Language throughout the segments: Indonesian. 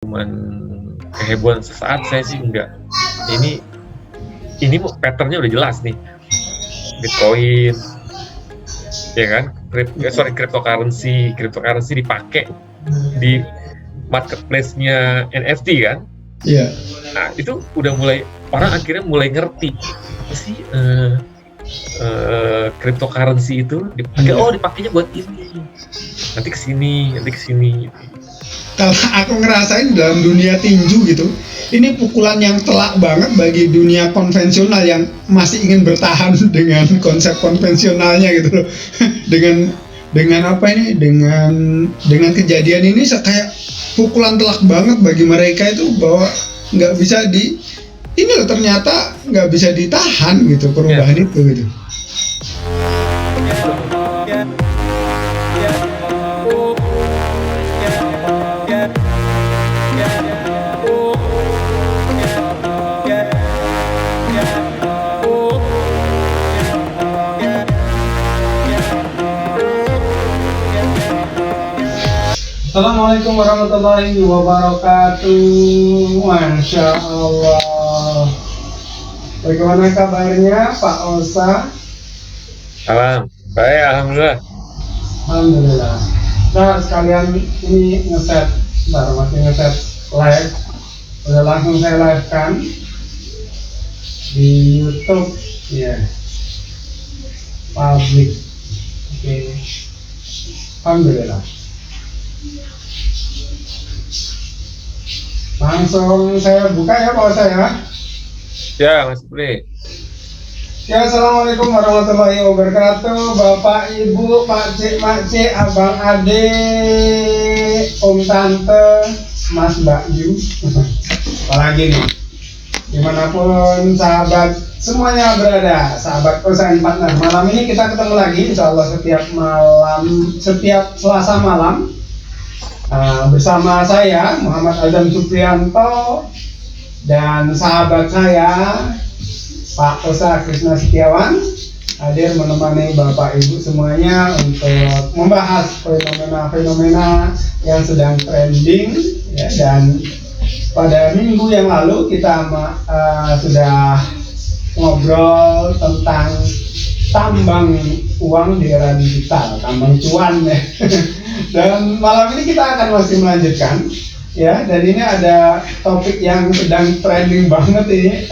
cuman kehebohan sesaat, saya sih enggak. Ini patternnya udah jelas nih. Bitcoin, ya kan? Cryptocurrency dipakai di marketplace-nya NFT kan? Iya. Nah, itu udah mulai, orang akhirnya mulai ngerti apa sih cryptocurrency itu dipakai. Oh, dipakainya buat ini. Nanti kesini. Kalau aku ngerasain dalam dunia tinju gitu, ini pukulan yang telak banget bagi dunia konvensional yang masih ingin bertahan dengan konsep konvensionalnya gitu loh. dengan apa ini? Dengan kejadian ini kayak pukulan telak banget bagi mereka itu, bahwa nggak bisa ini loh, ternyata nggak bisa ditahan gitu perubahan itu gitu. Assalamualaikum warahmatullahi wabarakatuh. Masya Allah. Bagaimana kabarnya Pak Osa? Salam. Baik, alhamdulillah. Alhamdulillah. Nah, sekalian ini ngeset live. Udah langsung saya live kan di YouTube ya. Public. Oke. Alhamdulillah. Langsung saya buka ya Pak Osa ya. Ya, Mas Pri. Ya, assalamualaikum warahmatullahi wabarakatuh. Bapak, Ibu, Pak Cik, Mak Cik, Abang, Adik, Om, Tante, Mas, Mbak Yu. Apalagi nih, dimanapun sahabat semuanya berada, sahabat Kosan Partner. Malam ini kita ketemu lagi, insya Allah setiap Selasa malam. Bersama saya Muhammad Adam Supriyanto dan sahabat saya Pak Osa Krisna Setiawan hadir menemani Bapak Ibu semuanya untuk membahas fenomena yang sedang trending ya. Dan pada minggu yang lalu kita sudah ngobrol tentang tambang uang di era digital, tambang cuan ya. Dan malam ini kita akan masih melanjutkan ya, dan ini ada topik yang sedang trending banget ini.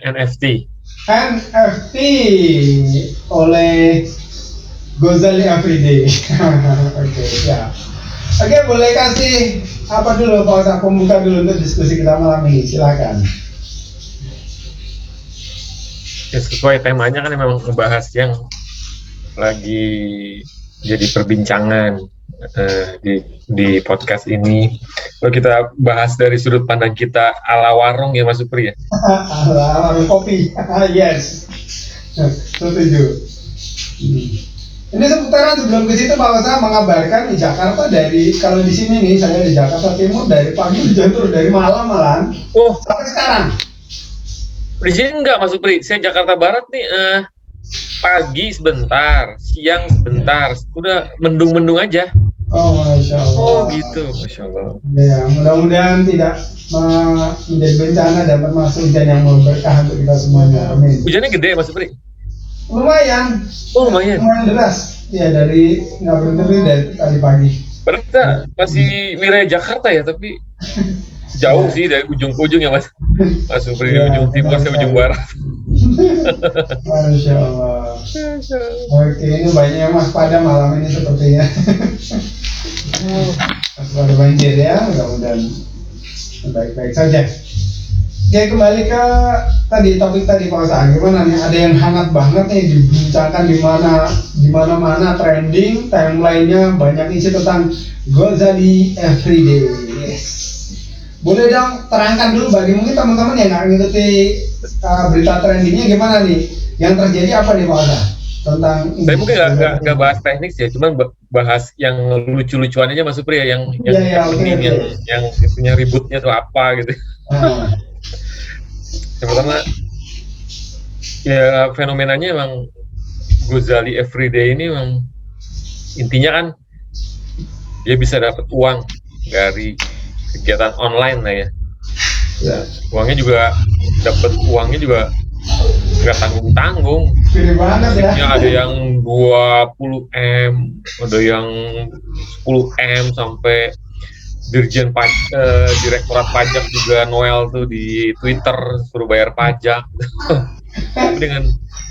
NFT. NFT oleh Ghazali Afriday. Oke, ya. Oke, boleh kasih apa dulu Pak Osa, pembuka dulu untuk diskusi kita malam ini, silakan. Ya, sesuai temanya kan memang membahas yang lagi jadi perbincangan di podcast ini. Kalau kita bahas dari sudut pandang kita ala warung ya Mas Supri ya. Ala warung kopi. Yes. Setuju. Ini seputaran sebelum ke situ Pak Osa mengabarkan di Jakarta, kalau di sini nih, saya di Jakarta Timur dari pagi hujan terus, dari malam malahan. Oh, sampai sekarang. Di sini enggak Mas Supri, saya Jakarta Barat nih pagi sebentar, siang sebentar, udah mendung-mendung aja. Oh, Masya Allah. Oh gitu, Masya Allah. Ya, mudah-mudahan tidak menjadi bencana dan termasuk hujan yang memberkah untuk kita semuanya. Amin. Hujannya gede Mas Supri? Lumayan. Oh, lumayan. Lumayan deras. Ya, dari nggak berhenti dari tadi pagi. Padahal kita masih wilayah Jakarta ya, tapi jauh sih dari ujung ke ujung ya Mas Supri, ya, ujung timur sampai ujung barat. Masya Allah. Oke, ini banyak yang waspada malam ini sepertinya. Waspada banjir ya, mudah-mudahan baik-baik saja. Oke, kembali ke topik tadi Pak Osa. Gimana nih? Ada yang hangat banget nih dibincangkan di mana-mana trending, timeline-nya banyak isi tentang Ghazali Afriday. Yes. Boleh dong terangkan dulu bagi mungkin teman-teman yang nggak ngikuti berita trendingnya gimana nih? Yang terjadi apa nih Pak Osa? Tentang saya mungkin nggak bahas teknik ya, cuman bahas yang lucu-lucuan aja Mas Supri ya, yang itunya ributnya tuh apa gitu. Yang pertama ya fenomenanya emang Ghazali Everyday ini memang intinya kan dia bisa dapat uang dari kegiatan online lah ya. Uangnya juga nggak tanggung-tanggung. Gede banget ya. Ya, ada yang 20 M, ada yang 10 M, sampai Direktorat Pajak juga Noel tuh di Twitter suruh bayar pajak. Tapi dengan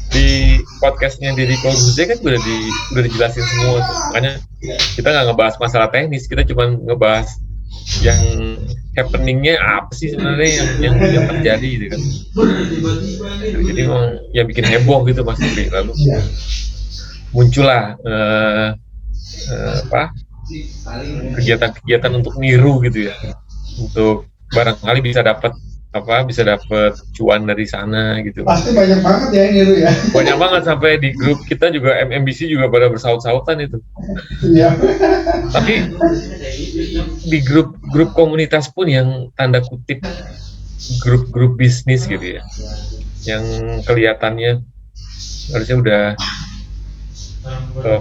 di podcastnya Deddy Corbuzier kan udah dijelasin semua tuh. Makanya kita nggak ngebahas masalah teknis, kita cuma ngebahas yang happeningnya apa sih sebenarnya yang terjadi gitu kan. Jadi memang yang bikin heboh gitu Mas Fikri. Lalu muncullah kegiatan-kegiatan untuk niru gitu ya, untuk barangkali bisa dapat cuan dari sana gitu. Pasti banyak banget ya yang niru ya. Banyak banget, sampai di grup kita juga MMBC juga pada bersaut-sautan itu. Iya. Tapi di grup komunitas pun yang tanda kutip grup bisnis gitu ya, yang kelihatannya harusnya udah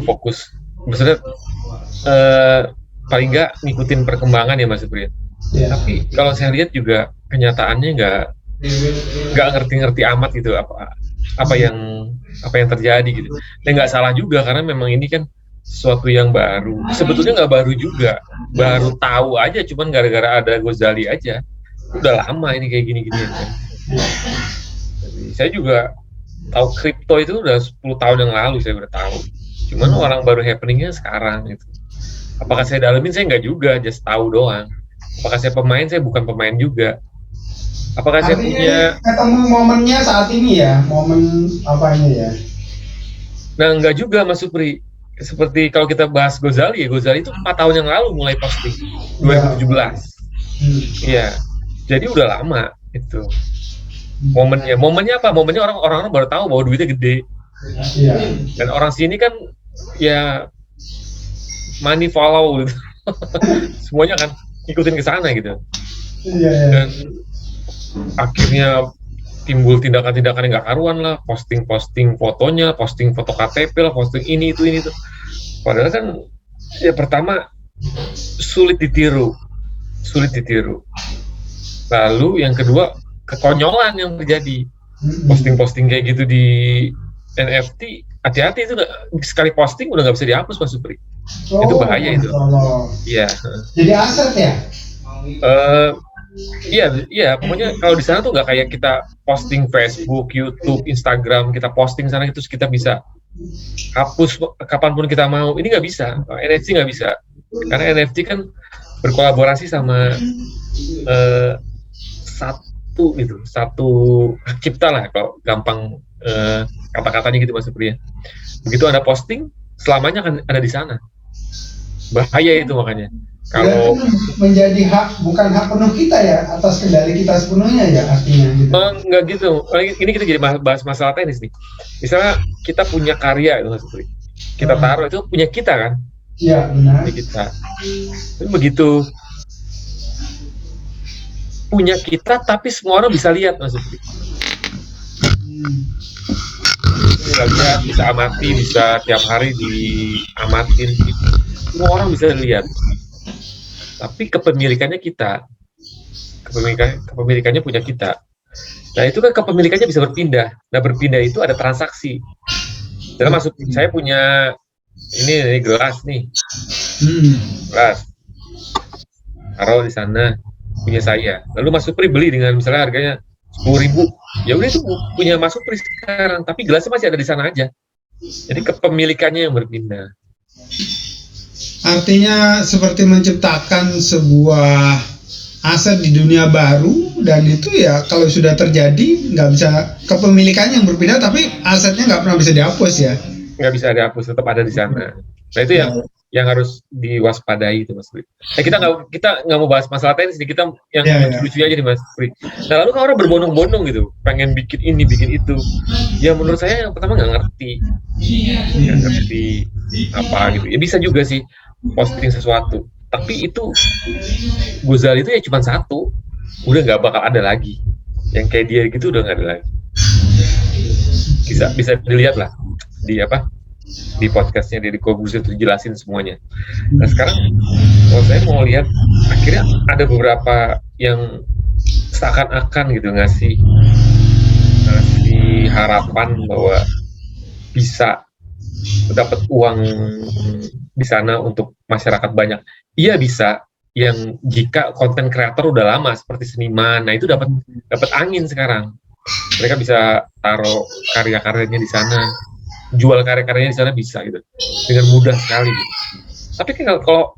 fokus, maksudnya paling nggak ngikutin perkembangan ya Mas Supri. Tapi kalau saya lihat juga kenyataannya nggak ngerti-ngerti amat gitu apa yang terjadi gitu. Dan nggak salah juga, karena memang ini kan sesuatu yang baru. Sebetulnya nggak baru juga, baru tahu aja, cuman gara-gara ada Ghazali aja. Udah lama ini kayak gini-gini kan. Jadi saya juga tahu kripto itu udah 10 tahun yang lalu saya udah tahu. Cuman orang baru happeningnya sekarang gitu. Apakah saya dalemin? Saya nggak juga, just tahu doang. Apakah saya pemain? Saya bukan pemain juga. Apakah artinya saya punya... ketemu momennya saat ini ya, momen apanya ya? Nah, nggak juga Mas Supri. Seperti kalau kita bahas Ghazali itu 4 tahun yang lalu mulai posting, 2017. Iya. Jadi udah lama itu. Momennya apa? Momennya orang-orang baru tahu bahwa duitnya gede. Iya. Dan orang sini kan ya money follow gitu. Semuanya kan ikutin ke sana gitu. Iya. Dan akhirnya timbul tindakan-tindakan yang gak karuan lah, posting fotonya, posting foto KTP lah, posting ini itu. Padahal kan ya pertama sulit ditiru. Lalu yang kedua, kekonyolan yang terjadi. Posting kayak gitu di NFT, hati-hati itu sekali posting udah nggak bisa dihapus Mas Supri. Itu bahaya itu. Iya. Jadi aset ya? Iya, pokoknya kalau di sana tuh nggak kayak kita posting Facebook, YouTube, Instagram, kita posting sana terus kita bisa hapus kapanpun kita mau. Ini nggak bisa, NFT nggak bisa, karena NFT kan berkolaborasi sama satu hak cipta lah kalau gampang kata-katanya gitu Mas Supri ya. Begitu ada posting, selamanya akan ada di sana. Bahaya itu makanya. Kalau menjadi bukan hak penuh kita ya, atas kendali kita sepenuhnya ya artinya gitu. Enggak gitu. Ini kita jadi bahas masalah teknis nih. Misalnya kita punya karya itu Mas Supri. Kita taruh itu punya kita kan? Iya, benar. Punya kita. Tapi begitu punya kita tapi semua orang bisa lihat Mas Supri. Bisa amati, bisa tiap hari diamatin gitu. Semua orang bisa lihat. Tapi kepemilikannya kita. Kepemilikannya punya kita. Nah, itu kan kepemilikannya bisa berpindah. Nah, berpindah itu ada transaksi. Dalam masuk saya punya ini gelas nih. Gelas. Taruh di sana punya saya. Lalu Mas Supri beli dengan misalnya harganya 10.000. Ya udah itu punya Mas Supri sekarang, tapi gelasnya masih ada di sana aja. Jadi kepemilikannya yang berpindah. Artinya seperti menciptakan sebuah aset di dunia baru, dan itu ya kalau sudah terjadi nggak bisa, kepemilikannya yang berpindah tapi asetnya nggak pernah bisa dihapus ya. Nggak bisa dihapus, tetap ada di sana. Nah itu yang harus diwaspadai itu Mas Pri. Nah kita nggak mau bahas masalah teknis nih, kita yang lucu-lucu aja nih Mas Pri. Nah lalu kan orang berbondong-bondong gitu, pengen bikin ini, bikin itu. Ya menurut saya yang pertama nggak ngerti apa gitu. Ya bisa juga sih posting sesuatu, tapi itu Ghazali itu ya cuma satu, udah nggak bakal ada lagi. Yang kayak dia gitu udah nggak ada lagi. Bisa dilihat lah di di podcastnya Deddy Corbuzier itu jelasin semuanya. Nah sekarang kalau saya mau lihat akhirnya ada beberapa yang seakan-akan gitu ngasih harapan bahwa bisa dapat uang di sana untuk masyarakat banyak. Iya bisa, yang jika konten kreator udah lama seperti seniman, nah itu dapat angin sekarang. Mereka bisa taruh karya-karyanya di sana, jual karya-karyanya di sana bisa gitu, dengan mudah sekali. Gitu. Tapi kalau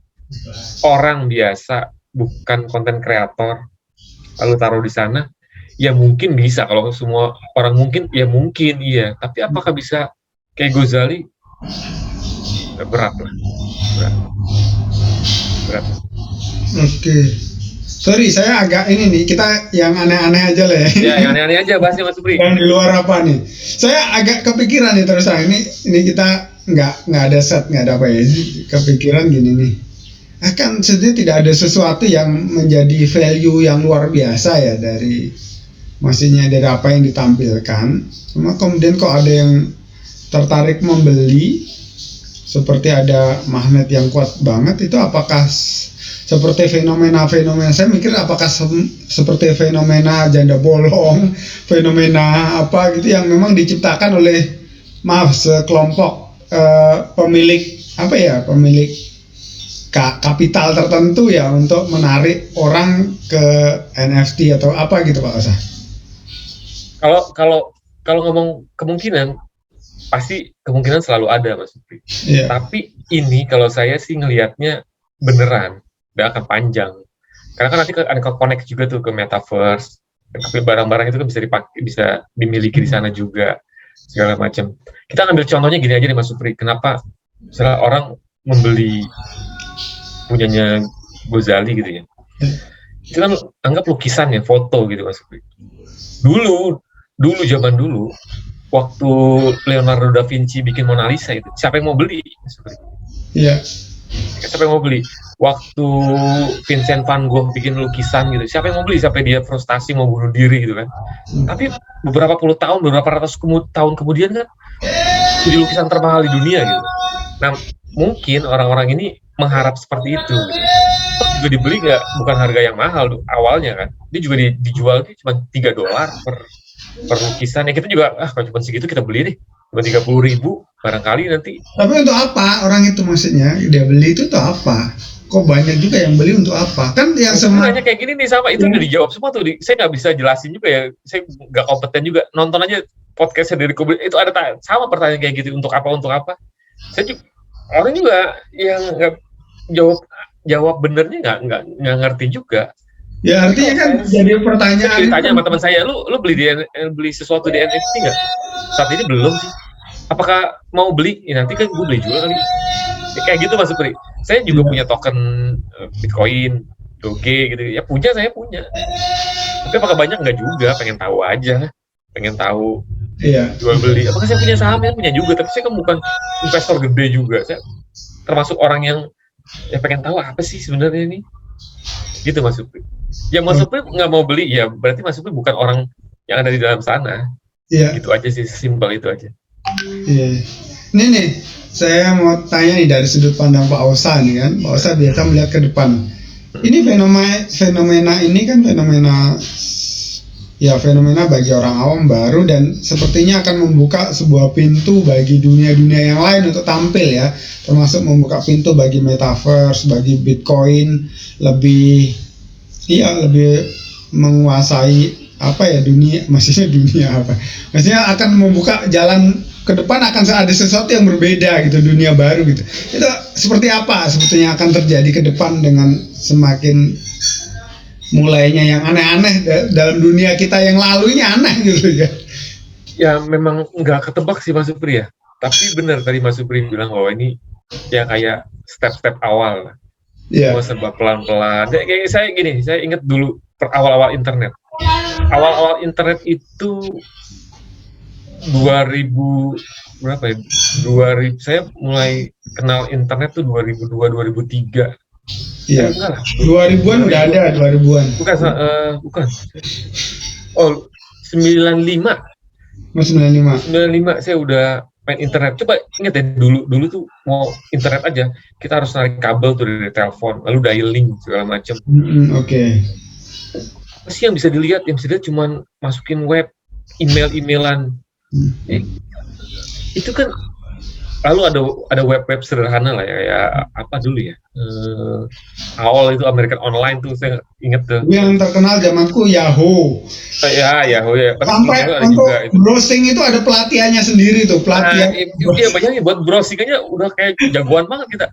orang biasa bukan konten kreator lalu taruh di sana, ya mungkin bisa. Kalau semua orang mungkin, ya mungkin iya. Tapi apakah bisa kayak Ghazali? Berat lah. Berat. Oke. Sorry, saya agak ini nih, kita yang aneh-aneh aja lah ya. Ya, yang aneh-aneh aja bahasnya Mas Supri. Yang di luar apa nih? Saya agak kepikiran nih terus ini kita nggak ada set, nggak ada apa ya. Kepikiran gini nih. Akan sebenarnya tidak ada sesuatu yang menjadi value yang luar biasa ya dari maksudnya dari apa yang ditampilkan. Cuma kemudian kok ada yang tertarik membeli, seperti ada magnet yang kuat banget, itu apakah seperti fenomena-fenomena, saya mikir apakah seperti fenomena janda bolong, fenomena apa gitu yang memang diciptakan oleh sekelompok pemilik kapital tertentu ya untuk menarik orang ke NFT atau apa gitu Pak Osa. Kalau ngomong kemungkinan, pasti kemungkinan selalu ada Mas Supri. Yeah. Tapi ini kalau saya sih ngelihatnya beneran gak akan panjang. Karena kan nanti ada connect juga tuh ke metaverse. Tapi barang-barang itu kan bisa dimiliki di sana juga segala macam. Kita ambil contohnya gini aja nih Mas Supri. Kenapa misalnya orang membeli punyanya Ghazali gitu ya? Itu kan anggap lukisan ya, foto gitu Mas Supri. Dulu zaman dulu waktu Leonardo da Vinci bikin Mona Lisa itu, siapa yang mau beli? Iya. Siapa yang mau beli? Waktu Vincent van Gogh bikin lukisan gitu, siapa yang mau beli? Sampai dia frustasi mau bunuh diri gitu kan. Tapi beberapa ratus tahun kemudian kan jadi lukisan termahal di dunia gitu. Nah, mungkin orang-orang ini mengharap seperti itu gitu. Juga dibeli bukan harga yang mahal awalnya kan. Dia juga dijual cuma $3 per lukisan. Ya kita juga kalau cuma segitu kita beli deh, cuma 30.000 barangkali nanti. Tapi untuk apa orang itu, maksudnya dia beli itu untuk apa? Kok banyak juga yang beli untuk apa? Kan yang semuanya kayak gini nih sama itu udah dijawab semua tuh. Saya nggak bisa jelasin juga ya, saya nggak kompeten juga. Nonton aja podcastnya dari Kobe, itu ada sama pertanyaan kayak gitu, untuk apa. Saya juga orang juga yang nggak jawab benernya nggak ngerti juga. Ya artinya kan jadi pertanyaan. Saya ditanya sama teman saya, lu beli sesuatu di NFT nggak? Saat ini belum sih. Apakah mau beli? Ya, nanti kan gue beli juga kali. Ya, kayak gitu Mas Supri. Saya juga punya token Bitcoin, Doge gitu. Ya saya punya. Tapi apakah banyak? Nggak juga. Pengen tahu aja. Pengen tahu. Iya. Jual beli. Apakah saya punya saham? Ya punya juga. Tapi saya kan bukan investor gede juga. Saya termasuk orang yang pengen tahu apa sih sebenarnya ini. Gitu Mas Supri. Ya Mas Supri nggak mau beli, ya berarti Mas Supri bukan orang yang ada di dalam sana. Iya. Gitu aja sih, simpel itu aja. Iya. Ini nih, saya mau tanya nih dari sudut pandang Pak Osa nih kan. Pak Osa biasa melihat ke depan. Ini fenomena ini kan fenomena bagi orang awam baru dan sepertinya akan membuka sebuah pintu bagi dunia-dunia yang lain untuk tampil ya, termasuk membuka pintu bagi metaverse, bagi Bitcoin, lebih menguasai dunia maksudnya akan membuka jalan ke depan, akan ada sesuatu yang berbeda gitu, dunia baru gitu. Itu seperti apa sebetulnya akan terjadi ke depan dengan semakin mulainya yang aneh-aneh dalam dunia kita yang lalunya aneh gitu ya. Ya memang nggak ketebak sih Mas Supri ya. Tapi benar tadi Mas Supri bilang bahwa ini ya kayak step-step awal. Yeah. Semua serba pelan-pelan. Kayak saya ingat dulu awal-awal internet. Awal-awal internet itu 2000 berapa ya? 2000 saya mulai kenal internet tuh 2002 2003. Iya. 2000-an udah ada, 2000-an. Bukan. Oh, 95. Oh, 95 saya udah main internet. Coba ingat ya, dulu tuh mau internet aja kita harus narik kabel tuh dari telepon, lalu dialing segala macam. Oke. Apa sih yang bisa dilihat? Yang bisa dilihat cuman masukin web, email-emailan. Itu kan lalu ada web sederhana lah ya apa dulu ya, awal itu American Online tuh saya inget tuh. Yang terkenal zamanku Yahoo. Yahoo ya. Sampai untuk browsing itu ada pelatihannya sendiri tuh, pelatihan. Iya banyak buat browsing aja udah kayak jagoan banget kita.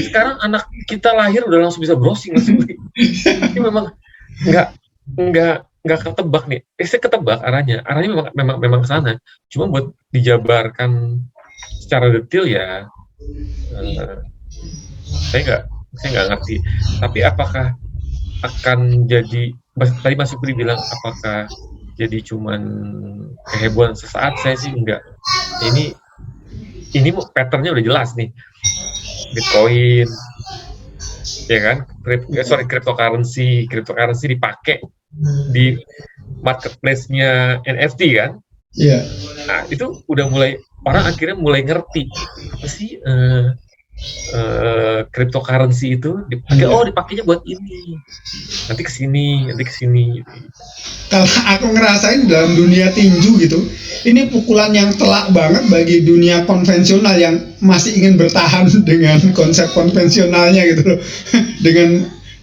Sekarang anak kita lahir udah langsung bisa browsing langsung. Ini memang nggak ketebak nih. Saya ketebak arahnya memang ke sana. Cuma buat dijabarkan secara detail ya, saya nggak ngerti. Tapi apakah akan jadi, tadi Mas Supri bilang apakah jadi cuman kehebohan sesaat? Saya sih enggak. Ini patternnya udah jelas nih. Bitcoin, ya kan? Cryptocurrency dipakai di marketplace-nya NFT kan? Iya. Nah itu udah orang akhirnya mulai ngerti apa sih cryptocurrency itu dipakai. Dipakainya buat ini, nanti kesini. Kalau aku ngerasain dalam dunia tinju gitu, ini pukulan yang telak banget bagi dunia konvensional yang masih ingin bertahan dengan konsep konvensionalnya gitu loh.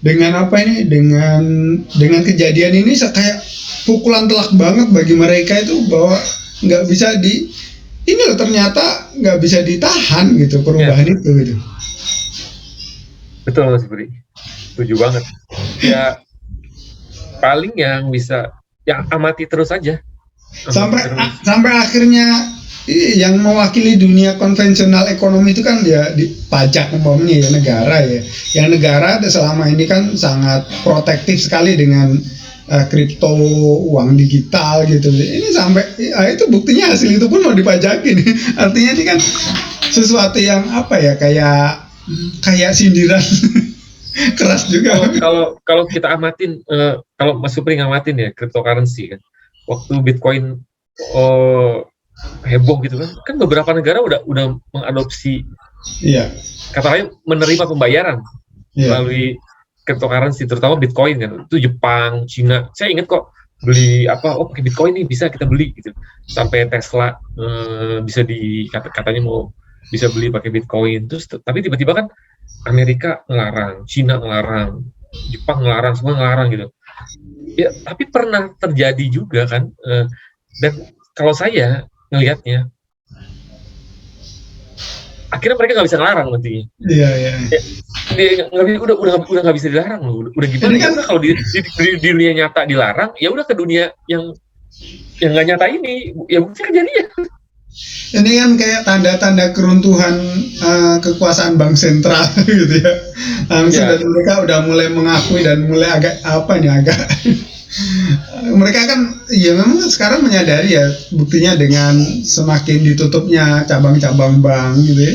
dengan apa ini, dengan kejadian ini kayak pukulan telak banget bagi mereka itu, bahwa nggak bisa ini loh, ternyata nggak bisa ditahan gitu perubahan itu gitu. Betul Mas Budi, setuju banget. Ya paling yang bisa amati terus aja. Sampai akhirnya yang mewakili dunia konvensional ekonomi itu kan ya di pajak umpamanya ya negara ya. Yang negara selama ini kan sangat protektif sekali dengan kripto, uang digital gitu. Ini sampai itu buktinya hasil itu pun mau dipajakin. Artinya ini kan sesuatu yang apa ya, kayak sindiran keras juga. Kalau kita amatin, kalau Mas Supri ngamatin ya cryptocurrency kan, waktu Bitcoin heboh gitu kan beberapa negara udah mengadopsi, katanya menerima pembayaran melalui cryptocurrency, terutama Bitcoin kan. Itu Jepang, Cina. Saya ingat kok beli pakai Bitcoin nih bisa kita beli gitu. Sampai Tesla bisa katanya mau bisa beli pakai Bitcoin. Terus tapi tiba-tiba kan Amerika ngelarang, Cina ngelarang, Jepang ngelarang, semua ngelarang gitu. Ya, tapi pernah terjadi juga kan. Dan kalau saya ngelihatnya, akhirnya mereka nggak bisa ngelarang nantinya. Iya. Udah nggak bisa dilarang loh. Udah gimana kan kalau di dunia nyata dilarang, ya udah ke dunia yang nggak nyata ini, ya mungkin kejadian. Ini kan kayak tanda-tanda keruntuhan kekuasaan bank sentral gitu ya. Dan mereka udah mulai mengakui dan mulai agak mereka kan ya memang sekarang menyadari ya, buktinya dengan semakin ditutupnya cabang-cabang bank gitu ya.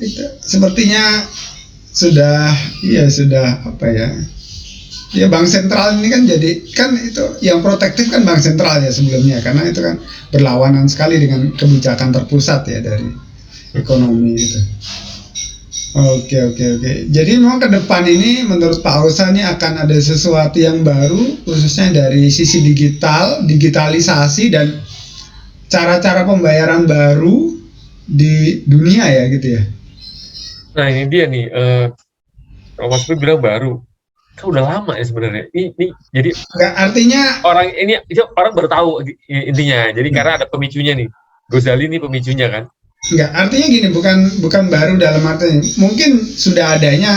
Itu sepertinya sudah apa ya. Ya bank sentral ini kan jadi kan itu yang protektif kan bank sentral ya sebelumnya, karena itu kan berlawanan sekali dengan kebijakan terpusat ya dari ekonomi itu. Oke. Jadi memang ke depan ini menurut Pak Ausa ini akan ada sesuatu yang baru, khususnya dari sisi digitalisasi dan cara-cara pembayaran baru di dunia ya gitu ya. Nah ini dia nih, kalau Mas Pui bilang baru, kan udah lama ya sebenarnya. Ini jadi nggak, artinya orang baru tahu intinya. Jadi karena ada pemicunya nih, Ghazali ini pemicunya kan. Enggak, artinya gini, bukan baru dalam arti mungkin sudah adanya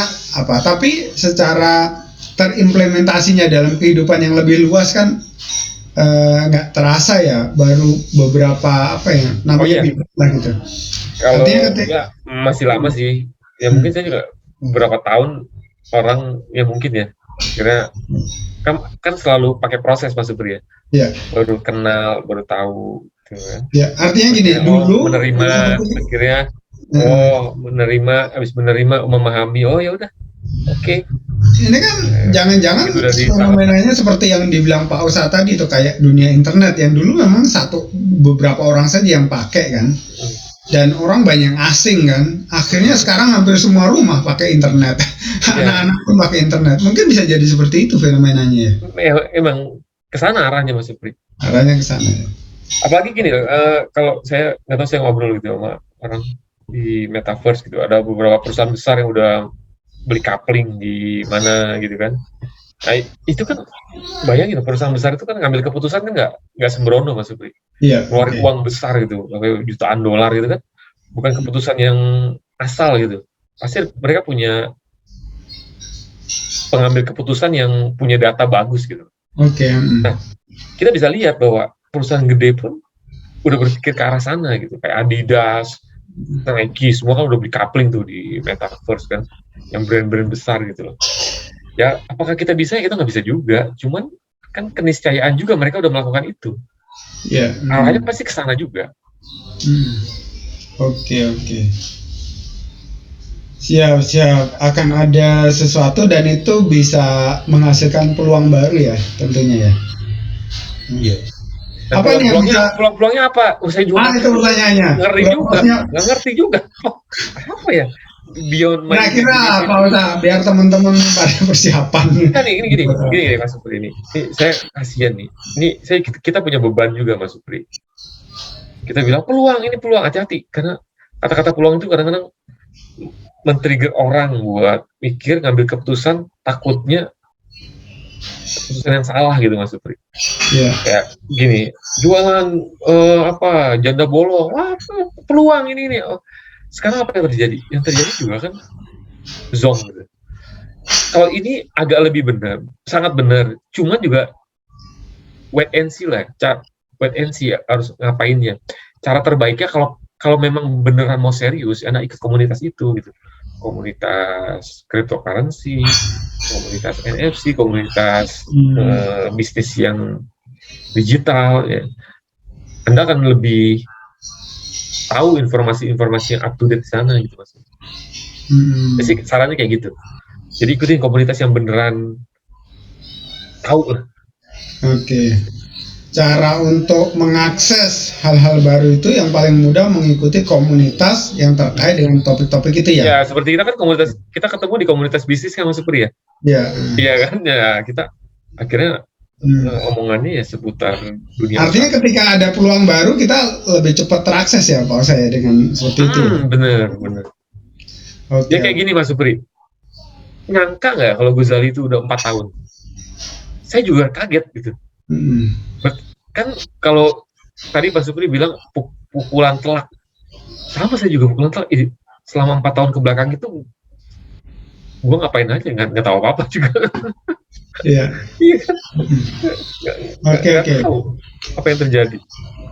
tapi secara terimplementasinya dalam kehidupan yang lebih luas kan nggak terasa ya, baru beberapa namanya gitu. Kalau masih lama sih, ya mungkin saya juga beberapa tahun orang ya mungkin ya kira kan selalu pakai proses Mas Supri ya. Iya. Baru kenal, baru tahu. Ya, artinya gini, dulu menerima akhirnya habis menerima memahami, ya udah. Oke. Ini kan jangan-jangan fenomenanya seperti yang dibilang Pak Ausa tadi itu kayak dunia internet yang dulu memang beberapa orang saja yang pakai kan. dan orang banyak asing kan. Akhirnya sekarang hampir semua rumah pakai internet. Anak-anak pun pakai internet. Mungkin bisa jadi seperti itu fenomenanya ya. Emang kesana arahnya Mas Supri. Arahnya ke sana. Apalagi gini, kalau saya nggak tahu, saya ngobrol gitu sama orang di metaverse gitu, ada beberapa perusahaan besar yang udah beli coupling di mana gitu kan. Nah, itu kan bayangin perusahaan besar itu kan ngambil keputusan kan nggak sembrono Mas Supri. Iya. Ngeluarin uang besar gitu, sampai jutaan dolar gitu kan. Bukan keputusan yang asal gitu. Pasti mereka punya pengambil keputusan yang punya data bagus gitu. Oke. Nah, kita bisa lihat bahwa perusahaan gede pun udah berpikir ke arah sana gitu. Kayak Adidas, Nike, semua kan udah beli coupling tuh di metaverse kan, yang brand-brand besar gitu loh. Ya, apakah kita bisa? Ya, kita nggak bisa juga. Cuman kan keniscayaan juga mereka udah melakukan itu. Iya. Arahnya pasti ke sana juga. Oke. Siap. Akan ada sesuatu dan itu bisa menghasilkan peluang baru ya, tentunya ya. Iya. Apa nih peluangnya apa? Saya juga itu pertanyaannya. Nggak ngerti juga. Apa ya? Beyond my kira apa udah biar teman-teman pada persiapan. Kan ini gini Mas Supri ini saya kasihan nih. Kita punya beban juga Mas Supri. Kita bilang peluang, hati-hati karena kata-kata peluang itu kadang-kadang men-trigger orang buat mikir, ngambil keputusan, takutnya keputusan yang salah gitu Mas Supri. Iya. Kayak gini, jualan janda bolong, peluang ini. Sekarang apa yang terjadi? Yang terjadi juga kan zong gitu. Kalau ini agak lebih benar, sangat benar. Cuman juga wait and see lah. Wait and see ya, harus ngapainnya. Cara terbaiknya kalau memang beneran mau serius, anak ikut komunitas itu gitu. Komunitas cryptocurrency, komunitas NFC, komunitas bisnis yang digital ya. Anda akan lebih tahu informasi-informasi yang up to date di sana gitu Mas. Jadi sarannya kayak gitu. Jadi ikutin komunitas yang beneran tahu lah. Oke. Cara untuk mengakses hal-hal baru itu yang paling mudah mengikuti komunitas yang terkait dengan topik-topik itu ya. Ya, seperti kita kan kita ketemu di komunitas bisnis kan Mas Supri ya. Iya. Iya kan ya, kita akhirnya omongannya ya seputar dunia. Artinya ketika ada peluang baru kita lebih cepat terakses ya Pak saya dengan seperti itu. Bener. Okay. Ya kayak gini Mas Supri. Nyangka nggak kalau Ghazali itu udah 4 tahun? Saya juga kaget gitu. Kan kalau tadi Mas Supri bilang pukulan telak, sama saya juga pukulan telak. Selama 4 tahun ke belakang itu gue ngapain aja, nggak tahu apa-apa juga. Iya. Oke. Tahu apa yang terjadi.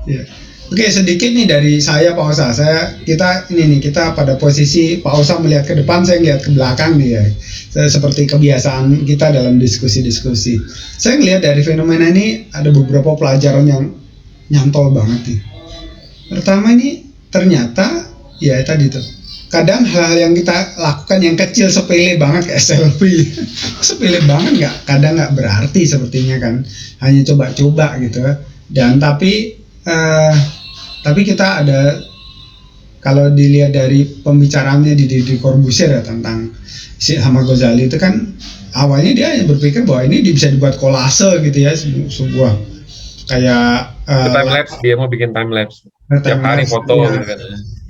Iya. Oke, sedikit nih dari saya Pak Osa. Kita pada posisi Pak Osa melihat ke depan, saya melihat ke belakang nih ya. Seperti kebiasaan kita dalam diskusi-diskusi. Saya melihat dari fenomena ini ada beberapa pelajaran yang nyantol banget nih. Pertama ini ternyata ya tadi tuh. Kadang hal-hal yang kita lakukan yang kecil sepele banget kayak selfie, sepele banget kadang nggak berarti sepertinya kan, hanya coba-coba gitu. Dan tapi kita ada, kalau dilihat dari pembicaraannya di Corbusier ya tentang sama Ghazali itu kan awalnya dia berpikir bahwa ini bisa dibuat kolase gitu ya, sebuah kayak time lapse, dia mau bikin time lapse tiap hari foto ya, gitu kan.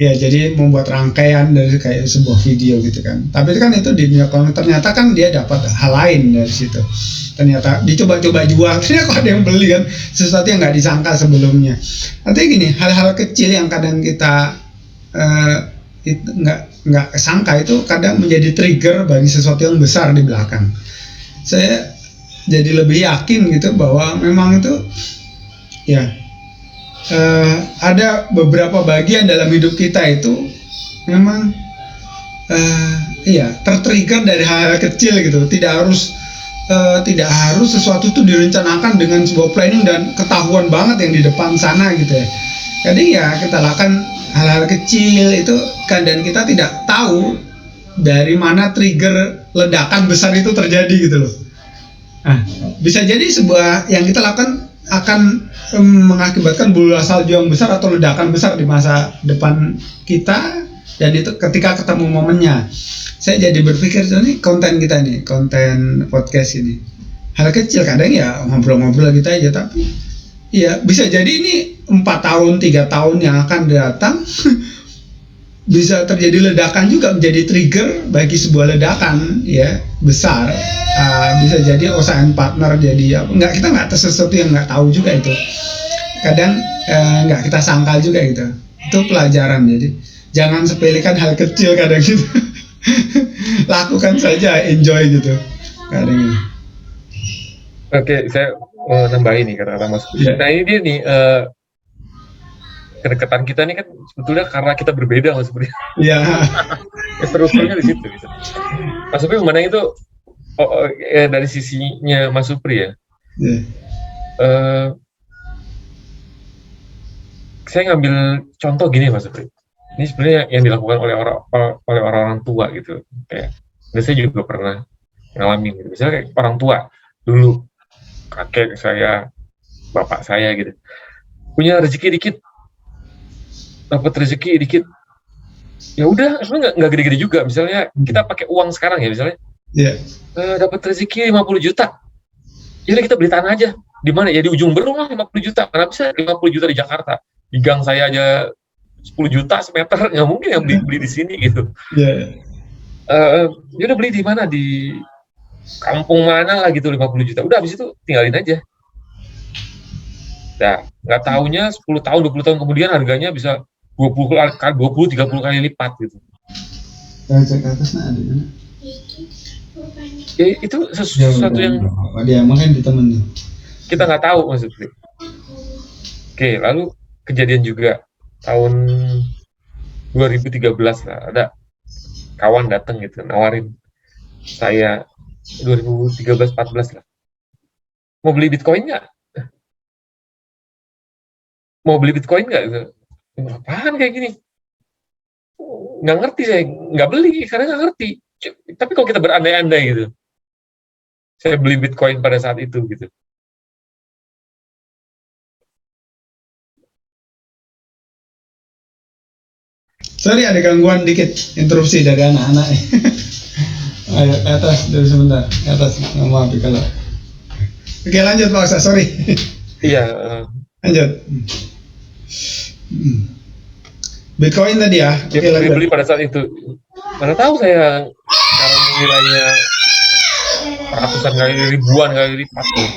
Ya jadi membuat rangkaian dari kayak sebuah video gitu kan. Tapi kan itu ternyata kan dia dapat hal lain dari situ. Ternyata dicoba-coba jual, ternyata kok ada yang beli kan, sesuatu yang nggak disangka sebelumnya. Artinya gini, hal-hal kecil yang kadang kita nggak sangka itu kadang menjadi trigger bagi sesuatu yang besar di belakang. Saya jadi lebih yakin gitu bahwa memang itu ya ada beberapa bagian dalam hidup kita itu memang tertrigger dari hal-hal kecil gitu. Tidak harus sesuatu itu direncanakan dengan sebuah planning dan ketahuan banget yang di depan sana gitu ya. Jadi ya kita lakukan hal-hal kecil itu kan, dan kita tidak tahu dari mana trigger ledakan besar itu terjadi gitu loh. Nah, bisa jadi sebuah yang kita lakukan akan mengakibatkan bola salju yang besar atau ledakan besar di masa depan kita, dan itu ketika ketemu momennya. Saya jadi berpikir ini konten kita nih, konten podcast ini hal kecil, kadang ya ngobrol-ngobrol gitu aja, tapi ya bisa jadi ini 4 tahun 3 tahun yang akan datang bisa terjadi ledakan juga, menjadi trigger bagi sebuah ledakan ya besar. Bisa jadi OSN partner jadi apa, kita nggak sesuatu yang nggak tahu juga, itu kadang nggak kita sangkal juga gitu. Itu pelajaran, jadi jangan sepelekan hal kecil kadang gitu. Lakukan saja, enjoy gitu kadang ini. Oke, saya mau nambahin nih kata-kata Mas. Yeah. Nah ini dia nih, kedekatan kita nih kan sebetulnya karena kita berbeda Mas Supri. Iya. Seru-serunya di situ gitu. Mas Supri memandang itu dari sisinya Mas Supri ya. Yeah. Saya ngambil contoh gini Mas Supri. Ini sebenarnya yang dilakukan oleh orang tua gitu. Kayak saya juga pernah ngalamin gitu. Misalnya kayak orang tua dulu, kakek saya, bapak saya gitu, punya rezeki dikit, dapat rezeki dikit, ya udah, sebenarnya nggak gede-gede juga. Misalnya kita pakai uang sekarang ya, misalnya dapat rezeki 50 juta, jadi kita beli tanah aja. Di mana ya, di ujung Berung lah 50 juta. Karena bisa 50 juta di Jakarta, di gang saya aja 10 juta semeter, nggak mungkin yang beli di sini gitu. Ya udah, beli di mana, di kampung mana lah gitu, 50 juta. Udah, habis itu tinggalin aja. Nah, nggak taunya 10 tahun, 20 tahun kemudian harganya bisa 20, 30 kali lipat gitu. Ya, itu sesuatu yang dia makan di temen kita nggak tahu maksudnya. Oke, lalu kejadian juga tahun 2013 lah, ada kawan datang gitu, nawarin saya 2013-14 lah, mau beli Bitcoin nggak? Mau beli Bitcoin nggak? Apaan kayak gini? Nggak ngerti saya, nggak beli karena nggak ngerti. Tapi kalau kita berandai-andai gitu, saya beli Bitcoin pada saat itu gitu. Sorry, ada gangguan dikit, interupsi dari anak-anak. Ayo ke atas dulu sebentar, ke atas, maaf kalau. Oke, lanjut Pak Ustaz, sorry. Iya. Lanjut. Bitcoin tadi ya. Oke, beli pada saat itu. Mana tahu saya sekarang nilainya ratusan kali, ribuan kali lipat tuh.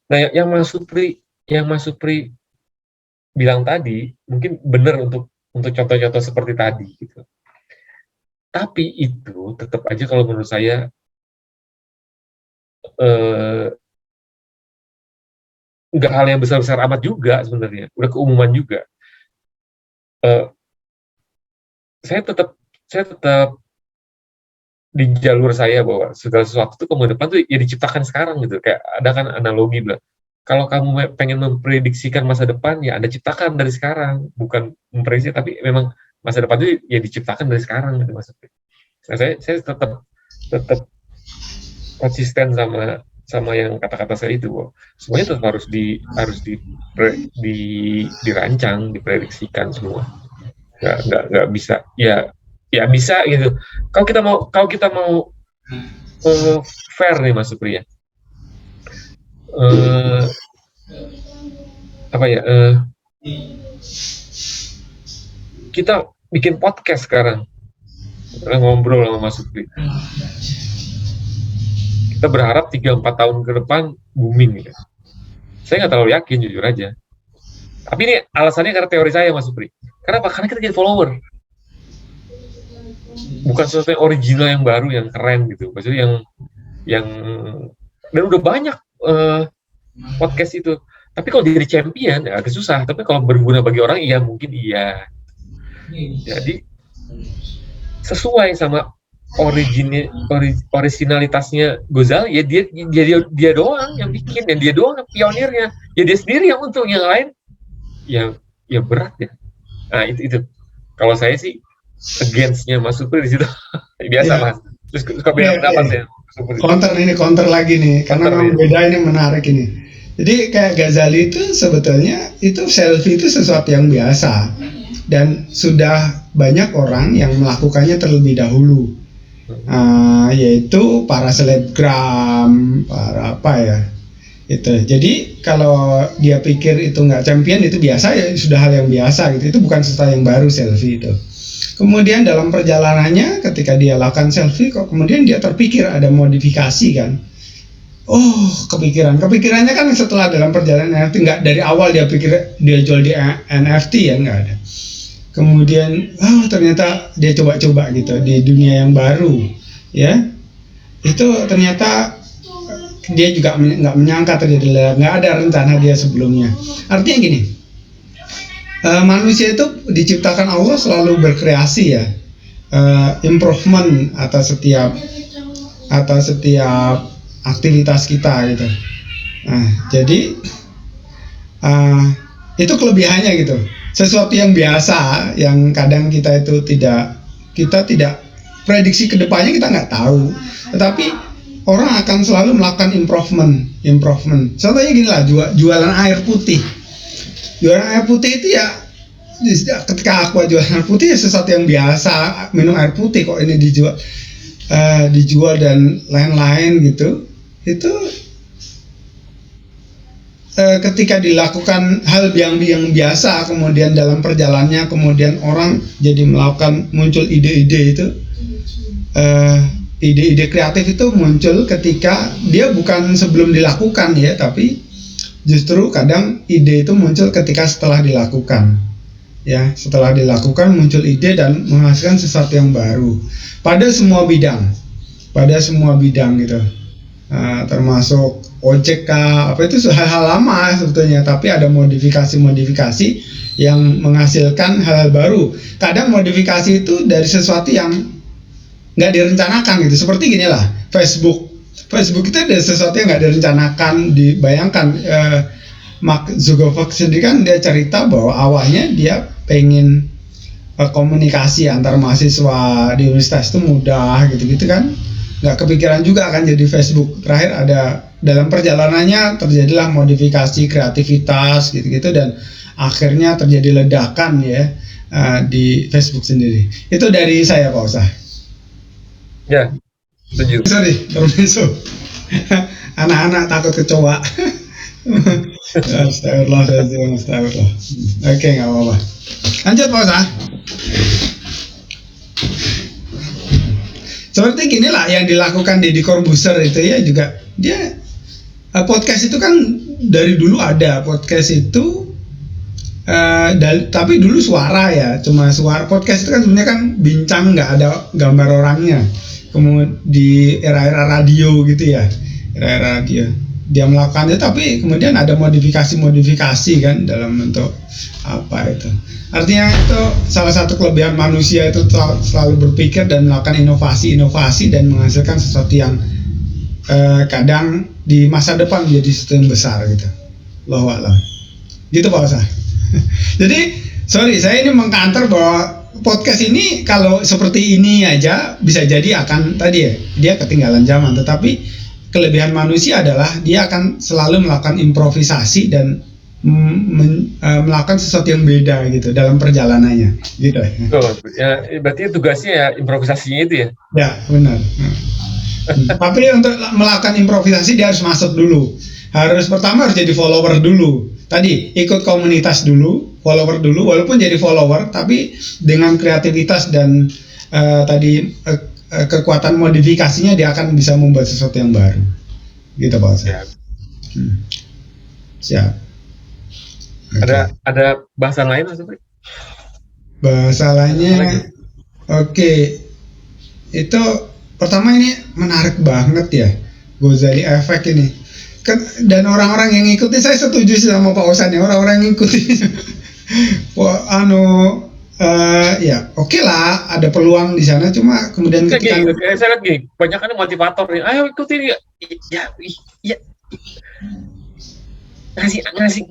Nah, yang Mas Supri bilang tadi mungkin benar untuk contoh-contoh seperti tadi gitu. Tapi itu tetap aja kalau menurut saya nggak hal yang besar-besar amat juga sebenarnya, udah keumuman juga. Saya tetap di jalur saya bahwa segala sesuatu itu ke depan tuh ya diciptakan sekarang gitu. Kayak ada kan analogi bilang, kalau kamu pengen memprediksikan masa depan, ya Anda ciptakan dari sekarang, bukan memprediksi, tapi memang masa depan itu ya diciptakan dari sekarang gitu maksudnya. Nah, saya tetap konsisten sama yang kata-kata saya itu, bahwa semuanya tetap harus dirancang, diprediksikan semua. Nggak bisa, ya bisa gitu. Kalau kita mau fair nih Mas Supri ya. Kita bikin podcast sekarang, kita ngobrol sama Mas Supri. Kita berharap 3-4 tahun ke depan booming ya. Saya nggak terlalu yakin, jujur aja. Tapi ini alasannya karena teori saya Mas Supri. Kenapa? Karena kita jadi follower. Bukan sesuatu yang original, yang baru, yang keren gitu. Maksudnya yang dan udah banyak podcast itu. Tapi kalau jadi champion ya agak susah. Tapi kalau berguna bagi orang, iya mungkin iya. Jadi sesuai sama originalitasnya Ghazali, ya dia doang yang bikin, dan dia doang pionirnya. Ya dia sendiri yang untung, yang lain ya berat ya. Nah itu. Kalau saya sih against-nya Mas Supri di situ. Biasa Mas. Terus suka beda pendapat ya. Counter lagi nih, karena memang beda ini menarik ini. Jadi kayak Ghazali itu sebetulnya itu selfie itu sesuatu yang biasa dan sudah banyak orang yang melakukannya terlebih dahulu. Yaitu para selebgram, para apa ya itu. Jadi kalau dia pikir itu nggak champion, itu biasa ya, sudah hal yang biasa gitu. Itu bukan sesuatu yang baru selfie itu. Kemudian dalam perjalanannya ketika dia lakukan selfie, kok kemudian dia terpikir ada modifikasi kan. Oh, kepikirannya kan setelah dalam perjalanan, nggak dari awal dia pikir dia jual di NFT ya, nggak ada. Kemudian ternyata dia coba-coba gitu di dunia yang baru ya, itu ternyata dia juga nggak menyangka terjadi, nggak ada rencana dia sebelumnya. Artinya gini, manusia itu diciptakan Allah selalu berkreasi ya, improvement atas setiap aktivitas kita gitu. Nah, jadi itu kelebihannya gitu. Sesuatu yang biasa yang kadang kita tidak prediksi kedepannya, kita nggak tahu. Tetapi orang akan selalu melakukan improvement. Contohnya gini lah, jualan air putih. Jualan air putih itu ya, ketika aku jualan air putih ya sesuatu yang biasa, minum air putih kok ini dijual dan lain-lain gitu. Itu ketika dilakukan hal yang biasa, kemudian dalam perjalanannya kemudian orang jadi muncul ide-ide itu, ide-ide kreatif itu muncul ketika dia bukan sebelum dilakukan ya, tapi justru kadang ide itu muncul ketika setelah dilakukan ya. Setelah dilakukan muncul ide dan menghasilkan sesuatu yang baru pada semua bidang gitu. Termasuk ojek apa itu hal-hal lama sebetulnya, tapi ada modifikasi yang menghasilkan hal-hal baru. Kadang modifikasi itu dari sesuatu yang nggak direncanakan gitu. Seperti gini lah, Facebook itu ada sesuatu yang nggak direncanakan. Dibayangkan Mark Zuckerberg sendiri kan dia cerita bahwa awalnya dia pengen komunikasi antar mahasiswa di universitas itu mudah gitu-gitu kan, nggak kepikiran juga akan jadi Facebook. Terakhir ada dalam perjalanannya terjadilah modifikasi kreativitas gitu-gitu dan akhirnya terjadi ledakan ya di Facebook sendiri. Itu dari saya Pak Usah. Ya, setuju. Sorry, Romenso. Anak-anak takut kecoa. Astagfirullah. Oke, nggak apa-apa. Lanjut Pak Usah. Seperti gini lah yang dilakukan Deddy Corbuzier itu ya, juga dia podcast itu kan dari dulu ada podcast itu, tapi dulu suara ya, cuma suara. Podcast itu kan sebenarnya kan bincang, nggak ada gambar orangnya. Kemudian di era-era radio gitu ya, era-era radio dia melakukannya, tapi kemudian ada modifikasi kan dalam bentuk apa itu. Artinya itu salah satu kelebihan manusia itu selalu berpikir dan melakukan inovasi dan menghasilkan sesuatu yang kadang di masa depan menjadi sesuatu yang besar gitu. Allahu a'lam. Gitu Pak Usah. Jadi sorry, saya ini mengkantor bahwa podcast ini kalau seperti ini aja bisa jadi akan tadi ya, dia ketinggalan zaman. Tetapi kelebihan manusia adalah dia akan selalu melakukan improvisasi dan melakukan sesuatu yang beda gitu dalam perjalanannya gitu. Ya, berarti tugasnya ya improvisasinya itu ya. Ya benar. Tapi untuk melakukan improvisasi dia harus masuk dulu. Pertama harus jadi follower dulu. Tadi ikut komunitas dulu, follower dulu, walaupun jadi follower tapi dengan kreativitas dan kekuatan modifikasinya dia akan bisa membuat sesuatu yang baru. Gitu Pak Siap. Siap. Okay. Ada bahasan lain Mas Supri? Bahasa lainnya Oke. Itu pertama ini menarik banget ya, Ghazali Effect ini. Dan orang-orang yang ngikutin, saya setuju sama Pak Osan ya, orang-orang yang ngikutin. Wah, ya oke lah, ada peluang di sana, cuma kemudian ketika saya lihat gini, banyak kan motivator nih, ayo ikutin ya.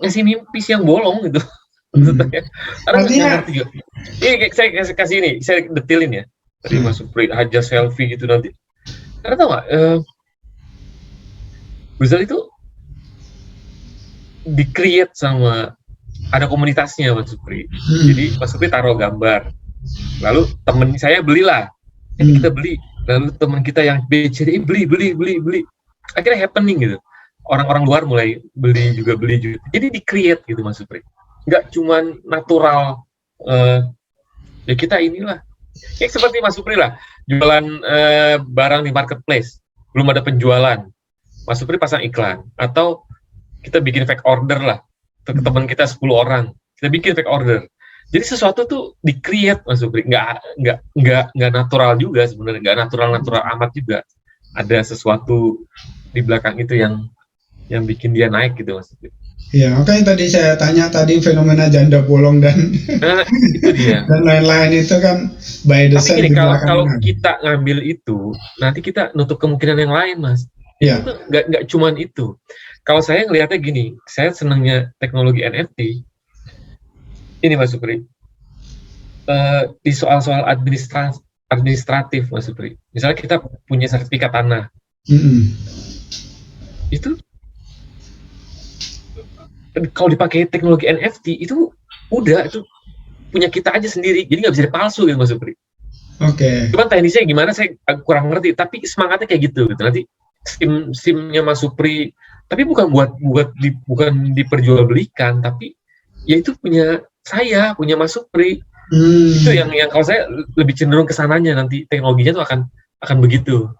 ngasih mimpi yang bolong gitu. Artinya ini saya kasih ini, saya detilin ya. Tadi masuk hajar selfie gitu nanti. Karena tau nggak, Ghazali itu di-create sama ada komunitasnya Mas Supri. Jadi Mas Supri taruh gambar, lalu temen saya belilah, kita beli, lalu teman kita yang B, C, D, beli, akhirnya happening gitu. Orang-orang luar mulai beli juga. Jadi di-create gitu Mas Supri. Nggak cuman natural, ya kita inilah. Ya seperti Mas Supri lah, jualan barang di marketplace, belum ada penjualan. Mas Supri pasang iklan, atau kita bikin fake order lah, ke teman kita 10 orang, kita bikin fake order. Jadi sesuatu tuh di-create Mas Supri, nggak natural juga sebenarnya, nggak natural amat juga. Ada sesuatu di belakang itu yang bikin dia naik gitu Mas Supri. Ya, makanya tadi saya tanya tadi fenomena janda bolong dan itu dia. Dan lain-lain itu kan by design. Tapi gini, kalau kita ngambil itu, nanti kita nutup kemungkinan yang lain Mas. Ya. Itu nggak cuman itu. Kalau saya ngelihatnya gini, saya senangnya teknologi NFT. Ini Mas Supri, di soal-soal administratif Mas Supri. Misalnya kita punya sertifikat tanah, itu kalau dipakai teknologi NFT itu udah itu punya kita aja sendiri, jadi nggak bisa dipalsu gitu Mas Supri. Oke. Cuman teknisnya gimana saya kurang ngerti, tapi semangatnya kayak gitu. Nanti SIM-nya Mas Supri, tapi bukan bukan diperjualbelikan, tapi ya itu punya saya, punya Mas Supri. Itu yang kalau saya lebih cenderung ke sananya, nanti teknologinya tuh akan begitu.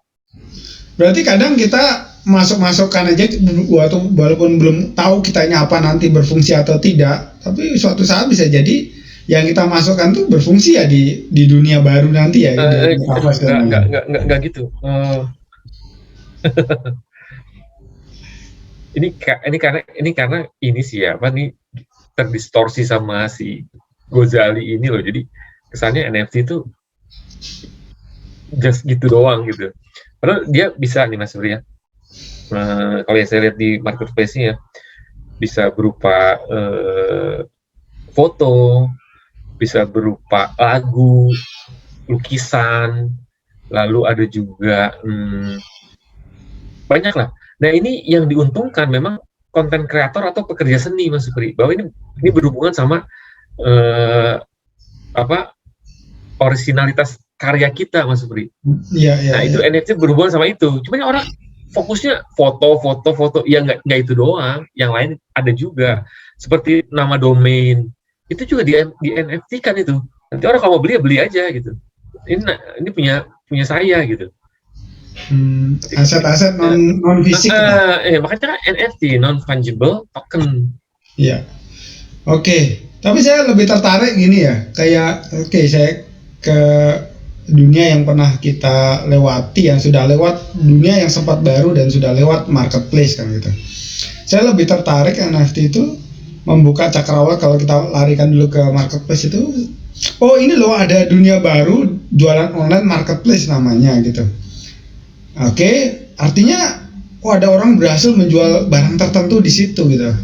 Berarti kadang kita masukkan aja walaupun belum tahu kitanya apa nanti berfungsi atau tidak, tapi suatu saat bisa jadi yang kita masukkan tuh berfungsi ya di dunia baru nanti ya. Enggak gitu. ini karena ini siapa nih terdistorsi sama si Ghazali ini loh, jadi kesannya NFT itu just gitu doang gitu. Padahal dia bisa nih Mas Supri ya. Kalau yang saya lihat di marketplace-nya ya, bisa berupa foto, bisa berupa lagu, lukisan, lalu ada juga banyak lah. Nah ini yang diuntungkan memang konten kreator atau pekerja seni Mas Supri, bahwa ini berhubungan sama originalitas karya kita Mas Supri. Nah itu NFT berhubungan sama itu. Cuman orang fokusnya foto, ya nggak itu doang, yang lain ada juga. Seperti nama domain, itu juga di NFT kan itu. Nanti orang kalau mau beli ya beli aja gitu. Ini punya saya gitu. Aset-aset non fisik. Makanya NFT, non fungible token. Iya. Oke. Tapi saya lebih tertarik gini ya, kayak saya ke dunia yang pernah kita lewati, yang sudah lewat dunia yang sempat baru dan sudah lewat marketplace kan gitu. Saya lebih tertarik NFT itu membuka cakrawala. Kalau kita larikan dulu ke marketplace itu, oh ini loh ada dunia baru jualan online marketplace namanya gitu. Oke, artinya ada orang berhasil menjual barang tertentu di situ gitu.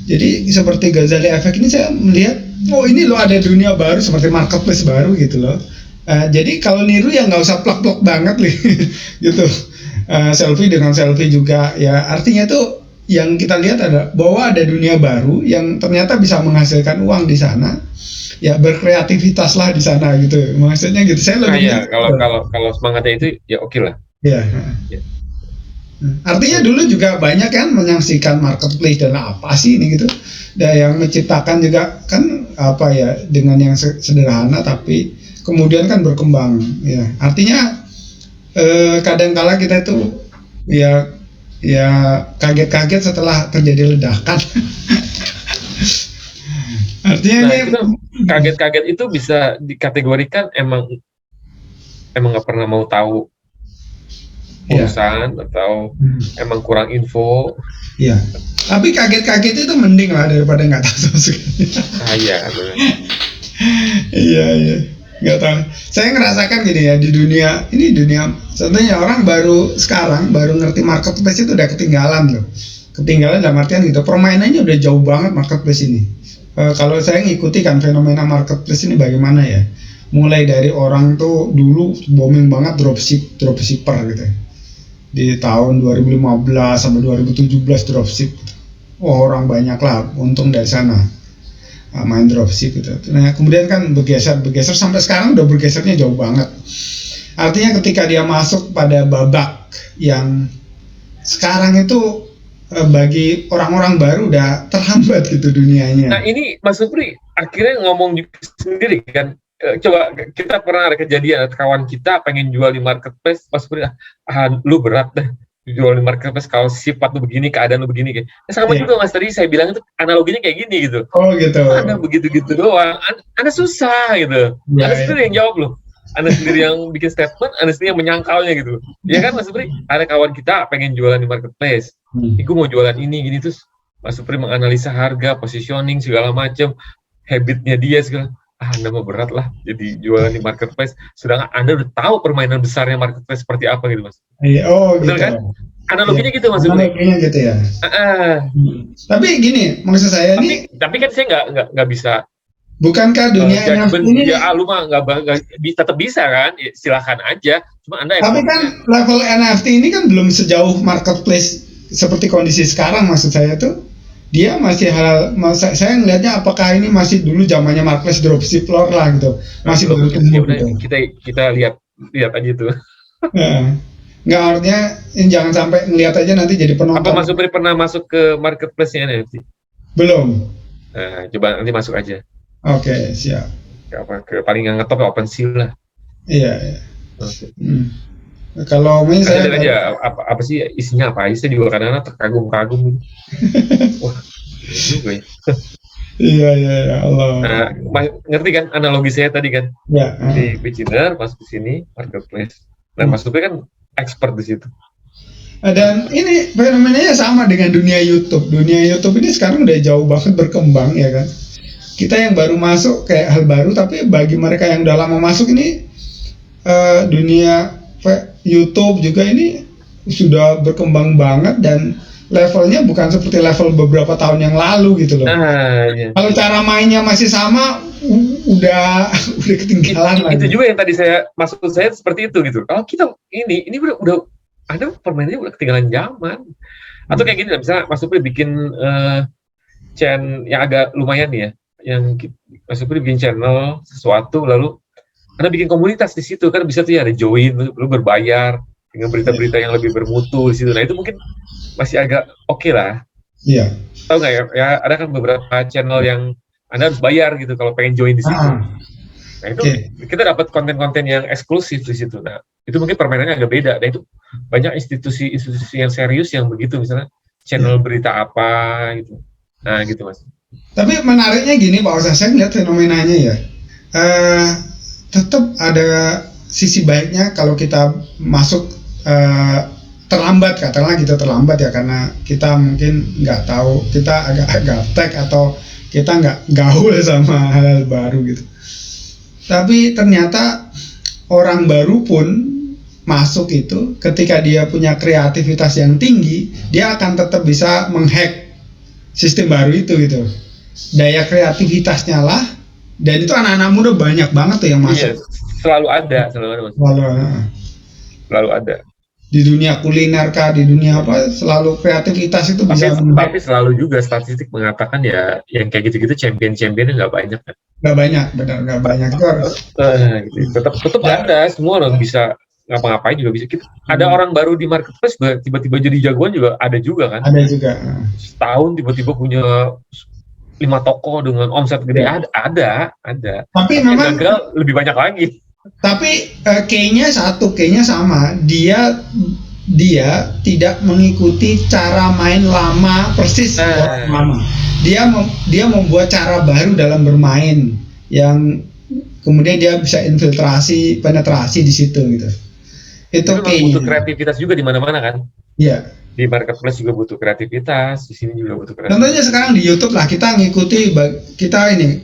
Jadi seperti Ghazali Effect ini saya melihat, oh ini loh ada dunia baru seperti marketplace baru gitu loh. Jadi kalau niru ya nggak usah plak-plak banget nih, gitu. Selfie dengan selfie juga ya, artinya tuh yang kita lihat ada bahwa ada dunia baru yang ternyata bisa menghasilkan uang di sana. Ya berkreativitas lah di sana gitu, maksudnya gitu. Saya lebih kalau semangatnya itu ya oke lah. Ya. Artinya dulu juga banyak kan menyaksikan marketplace dan apa sih ini gitu. Dan yang menciptakan juga kan apa ya dengan yang sederhana tapi kemudian kan berkembang ya. Artinya kadang-kala kita itu ya kaget-kaget setelah terjadi ledakan. Artinya kaget-kaget itu bisa dikategorikan emang nggak pernah mau tahu urusan atau emang kurang info. Iya. Tapi kaget-kaget itu mending lah daripada nggak tahu sama sekali. Iya. Iya. Nggak tahu. Saya ngerasakan gini ya di dunia sebenarnya orang baru ngerti marketplace itu udah ketinggalan loh. Ketinggalan dalam artian gitu. Permainannya udah jauh banget marketplace ini. Kalau saya ngikuti kan fenomena marketplace ini bagaimana ya. Mulai dari orang tuh dulu booming banget dropshipper gitu. Di tahun 2015 sampai 2017 dropship. orang banyak lah untung dari sana main dropship gitu. Nah kemudian kan bergeser sampai sekarang udah bergesernya jauh banget. Artinya ketika dia masuk pada babak yang sekarang itu bagi orang-orang baru udah terhambat gitu dunianya. Nah ini Mas Supri akhirnya ngomong sendiri kan. Coba kita pernah ada kejadian kawan kita pengen jual di marketplace, Mas Supri lu berat dah jual di marketplace kalau sifat lu begini, keadaan lu begini kayak. Sama juga Mas tadi saya bilang itu analoginya kayak gini gitu. Oh gitu. Anda begitu-gitu doang, Anda susah gitu. Anda sendiri yang jawab loh. Anda sendiri yang bikin statement, Anda sendiri yang menyangkalnya gitu. Ya kan Mas Supri, ada kawan kita pengen jualan di marketplace. Gue mau jualan ini gini terus Mas Supri menganalisa harga, positioning segala macam, habitnya dia segala. Anda mau berat lah jadi jualan di marketplace, sedangkan Anda udah tahu permainan besarnya marketplace seperti apa gitu Mas. Oh betul gitu kan? Analoginya gitu Mas Supri. Analoginya gitu ya. Tapi gini, maksud saya tapi kan saya nggak bisa. Bukankah dunia NFT ini? Ya, lu mah nggak tetap bisa kan? Ya, silakan aja. Cuma Anda. Tapi kan level NFT ini kan belum sejauh marketplace seperti kondisi sekarang, maksud saya tuh. Dia masih saya ngelihatnya apakah ini masih dulu zamannya marketplace dropship floor lah gitu, masih baru tumbuh gitu. Kita lihat aja tuh. Nggak, artinya jangan sampai ngelihat aja nanti jadi penonton. Apa Mas Supri pernah masuk ke marketplace-nya NFT? Belum. Coba nanti masuk aja. Oke, siap. Ke paling yang ngetop OpenSea lah. Iya. Okay. Kalau misalnya aja apa sih isinya apa aja juga kadang-kadang terkagum-kagum. Wah, juga ya. Iya Allah. Nah, ngerti kan analogi saya tadi kan? Ya. Di beginner masuk ke sini marketplace. Dan Mas Supri kan expert di situ. Dan ini fenomenanya sama dengan dunia YouTube. Dunia YouTube ini sekarang udah jauh banget berkembang ya kan. Kita yang baru masuk kayak hal baru, tapi bagi mereka yang udah lama masuk ini dunia YouTube juga ini sudah berkembang banget dan levelnya bukan seperti level beberapa tahun yang lalu gitu loh. Iya. Kalau cara mainnya masih sama, udah ketinggalan lagi. Itu juga yang tadi maksud saya seperti itu gitu. Kalau kita ini udah ada permainannya udah ketinggalan zaman. Atau kayak gini lah, misalnya Mas Supri bikin channel yang agak lumayan nih ya, yang Mas Supri bikin channel sesuatu lalu Anda bikin komunitas di situ kan bisa tuh ya ada join, lu berbayar dengan berita-berita yang lebih bermutu di situ. Nah itu mungkin masih agak oke lah. Iya. Tahu nggak ya? Ada kan beberapa channel yang Anda harus bayar gitu kalau pengen join di situ. Nah itu kita dapat konten-konten yang eksklusif di situ. Nah itu mungkin permainannya agak beda. Dan itu banyak institusi yang serius yang begitu, misalnya channel berita apa gitu. Nah gitu Mas. Tapi menariknya gini Pak Osa, saya lihat fenomenanya ya. Tetap ada sisi baiknya kalau kita masuk terlambat, katakanlah kita terlambat ya karena kita mungkin nggak tahu, kita agak gaptek atau kita nggak gaul sama hal-hal baru gitu. Tapi ternyata orang baru pun masuk itu ketika dia punya kreativitas yang tinggi, dia akan tetap bisa menghack sistem baru itu gitu. Daya kreativitasnya lah. Dan itu anak-anak muda banyak banget tuh yang masuk. Iya, selalu ada. Selalu ada. Di dunia kuliner kah, di dunia apa, selalu kreativitas itu bisa. Tapi selalu juga statistik mengatakan ya, yang kayak gitu-gitu champion-championnya nggak banyak kan? Nggak banyak, benar nggak banyak. Gitu. Tetap ada, semua orang bisa ngapa-ngapain juga bisa. Ada orang baru di marketplace tiba-tiba jadi jagoan juga ada juga kan? Ada juga. Setahun tiba-tiba punya 5 toko dengan omset gede, ada. Tapi memang gagal lebih banyak lagi. Tapi kayaknya sama. Dia tidak mengikuti cara main lama persis lama. Dia membuat cara baru dalam bermain yang kemudian dia bisa penetrasi di situ gitu. Itu butuh kreativitas juga di mana-mana kan? Iya. Di marketplace juga butuh kreativitas, di sini juga butuh kreativitas. Contohnya sekarang di YouTube lah kita ngikuti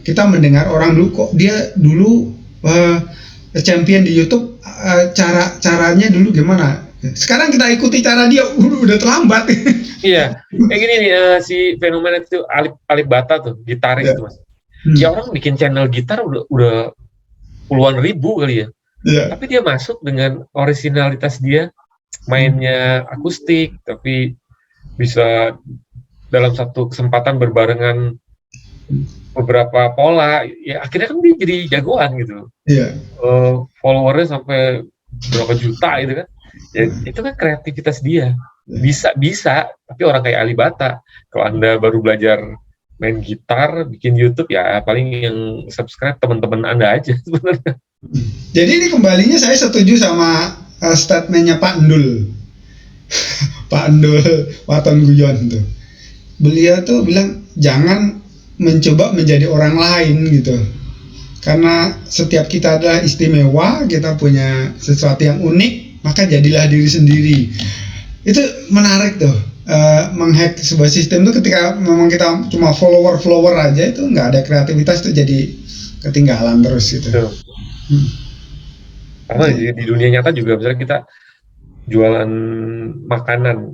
kita mendengar orang dulu kok dia dulu champion di YouTube, caranya dulu gimana? Sekarang kita ikuti cara dia udah terlambat. Iya, kayak gini nih si fenomena itu Alip Bata tuh gitaris itu Mas. Ya orang bikin channel gitar udah puluhan ribu kali ya. Tapi dia masuk dengan originalitas dia. Mainnya akustik tapi bisa dalam satu kesempatan berbarengan beberapa pola, ya akhirnya kan dia jadi jagoan gitu. Iya. Followernya sampai berapa juta gitu kan. Ya, itu kan kreativitas dia. Bisa, tapi orang kayak Ali Bata, kalau Anda baru belajar main gitar, bikin YouTube, ya paling yang subscribe teman-teman Anda aja sebenarnya. Jadi ini kembalinya saya setuju sama statementnya Pak Ndul. Pak Ndul Waton Guyon tuh. Beliau tuh bilang jangan mencoba menjadi orang lain gitu. Karena setiap kita adalah istimewa, kita punya sesuatu yang unik, maka jadilah diri sendiri. Itu menarik tuh, menghack sebuah sistem tuh ketika memang kita cuma follower aja, itu nggak ada kreativitas, tuh jadi ketinggalan terus gitu. Karena di dunia nyata juga misalnya kita jualan makanan,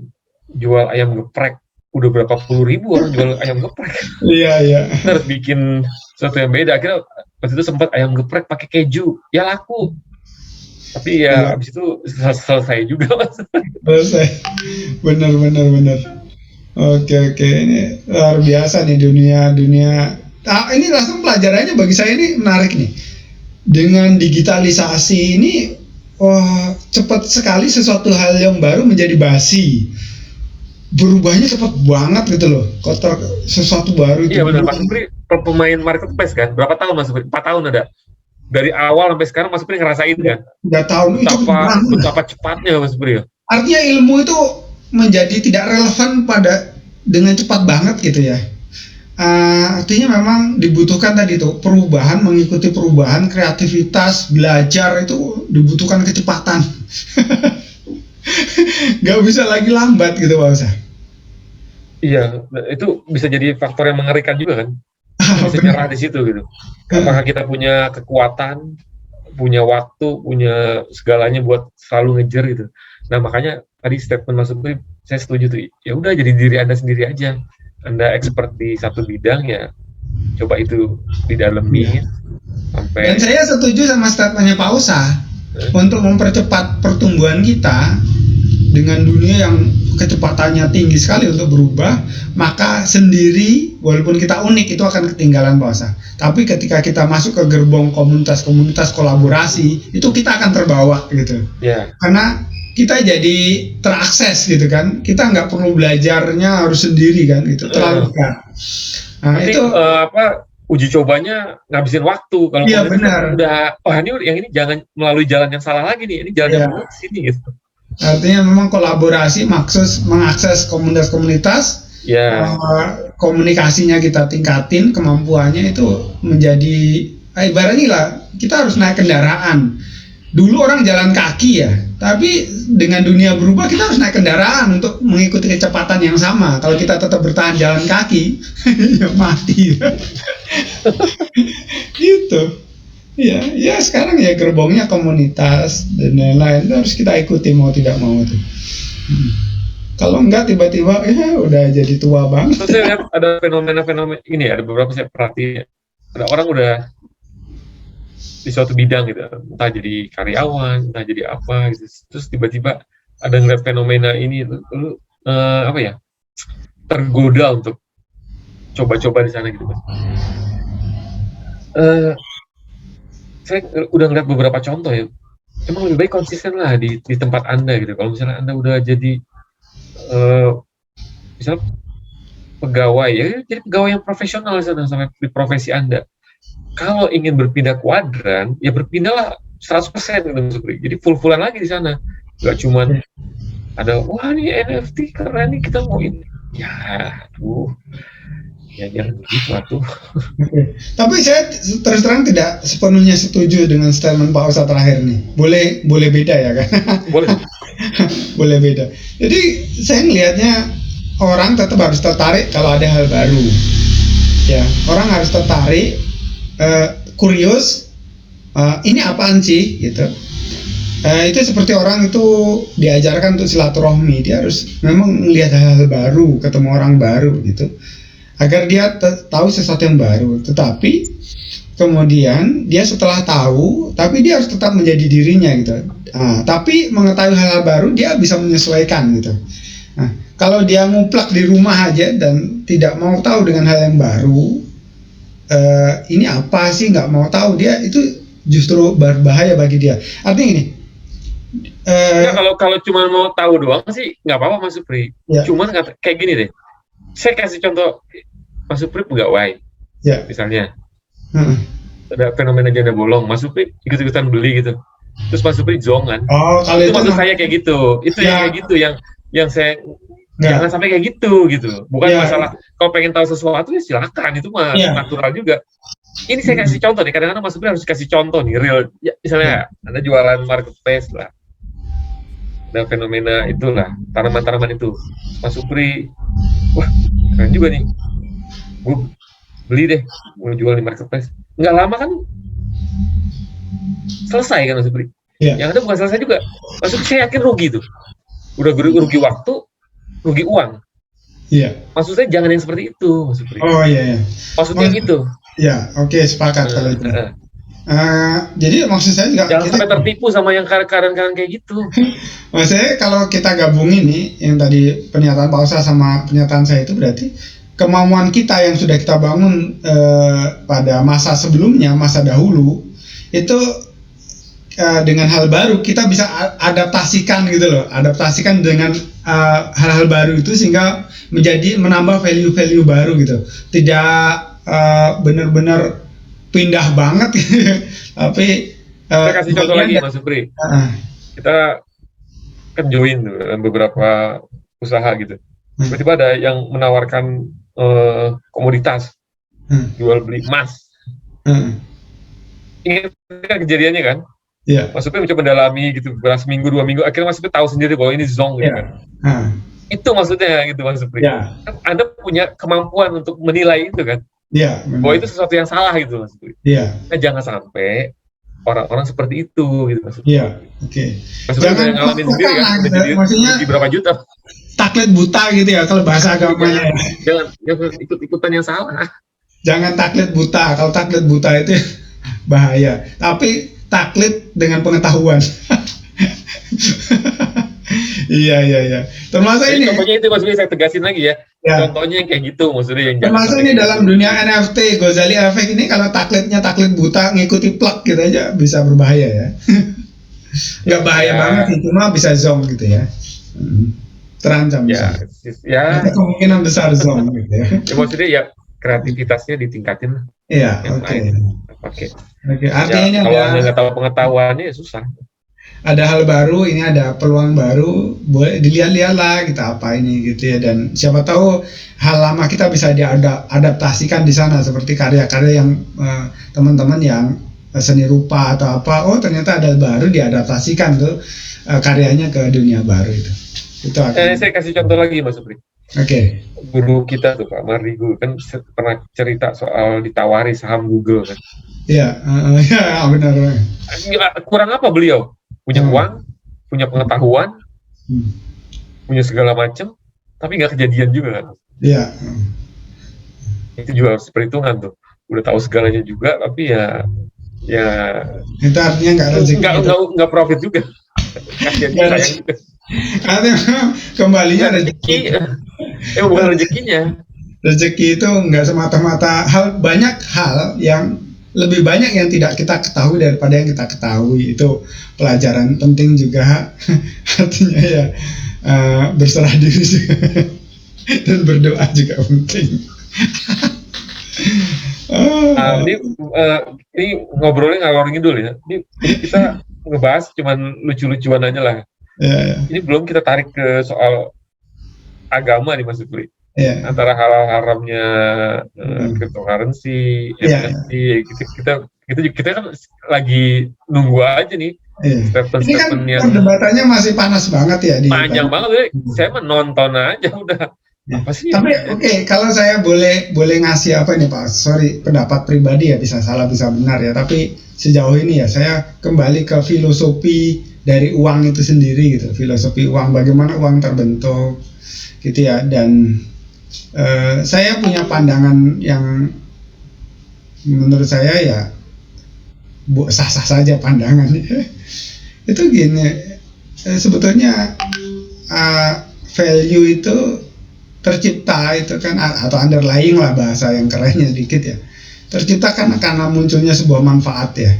jual ayam geprek, udah berapa puluh ribu orang jual ayam geprek. Iya. Kita harus bikin sesuatu yang beda. Akhirnya waktu itu sempat ayam geprek pakai keju, ya laku. Tapi ya abis itu selesai juga mas. Selesai. Benar. Oke, ini luar biasa nih dunia. Ini langsung pelajarannya bagi saya ini menarik nih. Dengan digitalisasi ini, cepat sekali sesuatu hal yang baru menjadi basi. Berubahnya cepat banget gitu loh. Kotor sesuatu baru itu. Iya benar, Mas Supri pemain marketplace kan. Berapa tahun Mas Supri? 4 tahun ada. Dari awal sampai sekarang Mas Supri ngerasain kan? Udah tahun itu betapa cepatnya Mas Supri ya. Artinya ilmu itu menjadi tidak relevan dengan cepat banget gitu ya. Artinya memang dibutuhkan tadi tuh perubahan, mengikuti perubahan, kreativitas, belajar itu dibutuhkan kecepatan. Gak bisa lagi lambat gitu Pak Usa. Iya, itu bisa jadi faktor yang mengerikan juga kan. Bisa nyerah di situ gitu. Apakah kita punya kekuatan, punya waktu, punya segalanya buat selalu ngejar gitu. Nah makanya tadi statement Mas Supri saya setuju tuh. Ya udah jadi diri Anda sendiri aja. Anda expert di satu bidang ya, coba itu didalemin sampai. Dan saya setuju sama statementnya Pak Usa untuk mempercepat pertumbuhan kita dengan dunia yang kecepatannya tinggi sekali untuk berubah, maka sendiri walaupun kita unik itu akan ketinggalan Pak Usa. Tapi ketika kita masuk ke gerbong komunitas-komunitas kolaborasi, itu kita akan terbawa gitu. Yeah. Karena kita jadi terakses gitu kan, kita nggak perlu belajarnya harus sendiri kan, itu terlalu dekat. Nah, nanti, itu uji cobanya ngabisin waktu. Kalau iya benar. Udah, yang ini jangan melalui jalan yang salah lagi nih, ini jalan yang benar sini gitu. Artinya memang kolaborasi mengakses komunitas-komunitas, komunikasinya kita tingkatin, kemampuannya itu menjadi ibaratnya lah kita harus naik kendaraan. Dulu orang jalan kaki ya, tapi dengan dunia berubah kita harus naik kendaraan untuk mengikuti kecepatan yang sama. Kalau kita tetap bertahan jalan kaki, ya mati. Gitu. Ya sekarang ya gerbongnya komunitas dan lain-lain itu harus kita ikuti mau tidak mau tuh. Kalau enggak tiba-tiba ya udah jadi tua banget. Terus saya lihat ada fenomena ini, ada beberapa saya perhatiin. Ada orang udah di suatu bidang gitu, entah jadi karyawan, entah jadi apa gitu. Terus tiba-tiba ada ngeliat fenomena ini, lu tergoda untuk coba-coba di sana gitu Mas. Saya udah ngeliat beberapa contoh ya. Emang lebih baik konsisten lah di tempat Anda gitu. Kalau misalnya Anda udah jadi misalnya pegawai ya, jadi pegawai yang profesional di sana sampai di profesi Anda. Kalau ingin berpindah kuadran, ya berpindahlah 100% gitu. Jadi full-fullan lagi di sana. Gak cuman ada, wah ini NFT karena ini kita mau ini. Ya, aduh. Ya jangan begitu atuh. Tapi saya terus terang tidak sepenuhnya setuju dengan statement Pak Usa terakhir nih. Boleh beda ya kan? Boleh. Boleh beda. Jadi saya ngelihatnya orang tetap harus tertarik kalau ada hal baru. Ya, orang harus tertarik, kurios, ini apaan sih gitu. Itu seperti orang itu diajarkan untuk silaturahmi, dia harus memang melihat hal-hal baru, ketemu orang baru gitu, agar dia tahu sesuatu yang baru. Tetapi kemudian dia setelah tahu, tapi dia harus tetap menjadi dirinya gitu. Tapi mengetahui hal-hal baru dia bisa menyesuaikan gitu. kalau dia nguplak di rumah aja dan tidak mau tahu dengan hal yang baru, ini apa sih, nggak mau tahu, dia itu justru berbahaya bagi dia. Artinya gini, Ya, kalau cuma mau tahu doang sih nggak apa-apa Mas Supri. Ya. Cuman kayak gini deh. Saya kasih contoh Mas Supri pegawai. ya, Misalnya heeh. ada fenomena janda bolong, Mas Supri ikut-ikutan beli gitu. Terus Mas Supri zongan. Oh, kalau Itu itu maksud saya kayak gitu. Itu yang Ya. kayak gitu yang saya Ya. jangan sampai kayak gitu. Bukan Ya. masalah kalau pengen tahu sesuatu ya silakan, itu mah Ya. natural juga. Ini saya kasih contoh nih. Kadang-kadang Mas Supri harus kasih contoh nih real. Ya, misalnya Anda jualan marketplace lah. Ada fenomena itulah, tanaman-tanaman itu. Mas Supri, wah keren juga nih. Gue beli deh, gue jual di marketplace. Nggak lama kan selesai kan Mas Supri. Ya. Yang ada bukan selesai juga. Mas Supri saya yakin rugi tuh. Udah rugi waktu, rugi uang. Iya. Maksud saya jangan yang seperti itu, Mas Supri. Oh iya. Maksudnya gitu. Ya, oke, sepakat kalau itu. Jadi maksud saya juga jangan sampai tertipu sama yang kadang-kadang kayak gitu. Maksudnya kalau kita gabungin nih yang tadi pernyataan Pak Osa sama pernyataan saya, itu berarti kemauan kita yang sudah kita bangun pada masa sebelumnya, masa dahulu, itu dengan hal baru kita bisa adaptasikan gitu loh, adaptasikan dengan hal-hal baru itu sehingga menambah value-value baru gitu, tidak benar-benar pindah banget gitu. Tapi saya kasih contoh lagi Mas Supri. Kita kan join dalam beberapa usaha gitu. Tiba-tiba ada yang menawarkan komoditas, jual beli emas. Ingat kejadiannya kan? Iya. Mas Supri mencoba mendalami gitu, seminggu 2 minggu, akhirnya Mas Supri tahu sendiri bahwa ini zong gitu kan. Itu maksudnya gitu Mas Supri. Anda punya kemampuan untuk menilai itu kan. Iya. Bahwa itu sesuatu yang salah gitu Mas Supri. Iya. Nah, jangan sampai orang-orang seperti itu gitu Mas Supri. Iya. Oke. Mas Supri udah ngalamin sendiri kan, maksudnya berapa juta. Taklid buta gitu ya kalau bahasa agamanya. Jangan ikut-ikutan yang salah. Jangan taklid buta. Kalau taklid buta itu bahaya. Tapi taklid dengan pengetahuan. Iya. Termasuk ini. Contohnya itu Mas Supri, saya tegasin lagi ya. Contohnya yang kayak gitu maksudnya yang termasuk ini dalam dunia NFT Ghazali Effect ini, kalau taklidnya taklid buta ngikuti plug gitu aja bisa berbahaya ya. Nggak bahaya banget sih, cuma bisa zong gitu ya. Terancam ya. Kemungkinan besar zong gitu ya. Maksudnya ya kreativitasnya ditingkatin lah. Iya, oke. Artinya kalau Anda nggak tahu pengetahuannya ya susah. Ada hal baru, ini ada peluang baru, boleh dilihat-lihat lah kita apa ini gitu ya, dan siapa tahu hal lama kita bisa diadaptasikan di sana, seperti karya-karya yang teman-teman yang seni rupa atau apa, ternyata ada baru diadaptasikan tuh karyanya ke dunia baru itu akan. Saya kasih contoh lagi Mas Supri. Oke. Guru kita tuh Pak Mardigu kan pernah cerita soal ditawari saham Google kan. Iya, benar. Kurang apa beliau? Punya uang, punya pengetahuan, punya segala macam, tapi nggak kejadian juga kan? Iya. Itu juga harus perhitungan tuh. Udah tahu segalanya juga, tapi ya itu artinya nggak rezeki. Nggak profit juga. Kasian juga sayang juga. Artinya kembalinya rezeki. Bukan rezekinya. Rezeki itu nggak semata-mata banyak hal yang lebih banyak yang tidak kita ketahui daripada yang kita ketahui. Itu pelajaran penting juga. Artinya ya berserah diri juga. Dan berdoa juga penting. Ini ngobrolnya ngalor ngidul ya. Ini kita ngebahas cuman lucu-lucuan aja lah. Ini belum kita tarik ke soal agama nih Mas Supri. Antara halal haramnya cryptocurrency, NFT, kita kan lagi nunggu aja nih statement-statement yang perdebatannya masih panas banget ya. Panjang banget, saya menonton aja udah. Apa sih? Tapi kalau saya boleh ngasih apa nih Pak? Sorry, pendapat pribadi ya, bisa salah bisa benar ya. Tapi sejauh ini ya saya kembali ke filosofi dari uang itu sendiri gitu. Filosofi uang, bagaimana uang terbentuk gitu ya. Dan saya punya pandangan yang menurut saya ya sah-sah saja pandangannya. Itu gini, sebetulnya value itu tercipta itu kan, atau underlying lah bahasa yang kerennya dikit ya, tercipta kan karena munculnya sebuah manfaat ya.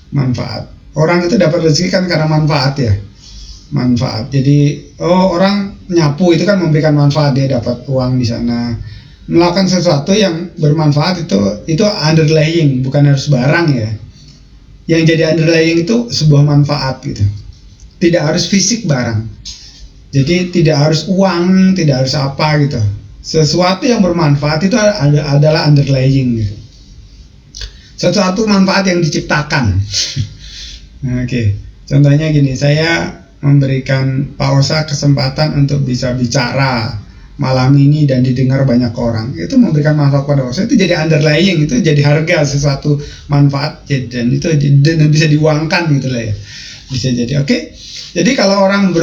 Manfaat, orang itu dapat rezeki kan karena manfaat ya, manfaat. Jadi orang nyapu itu kan memberikan manfaat, dia dapat uang di sana. Melakukan sesuatu yang bermanfaat itu underlying, bukan harus barang ya. Yang jadi underlying itu sebuah manfaat gitu, tidak harus fisik barang. Jadi tidak harus uang, tidak harus apa gitu. Sesuatu yang bermanfaat itu adalah underlying gitu. Sesuatu manfaat yang diciptakan. Oke. Contohnya gini, saya memberikan Pak Osa kesempatan untuk bisa bicara malam ini dan didengar banyak orang. Itu memberikan manfaat pada Osa, itu jadi underlying, itu jadi harga sesuatu manfaat, dan itu bisa diuangkan gitu lah ya. Bisa jadi. Oke. Jadi kalau orang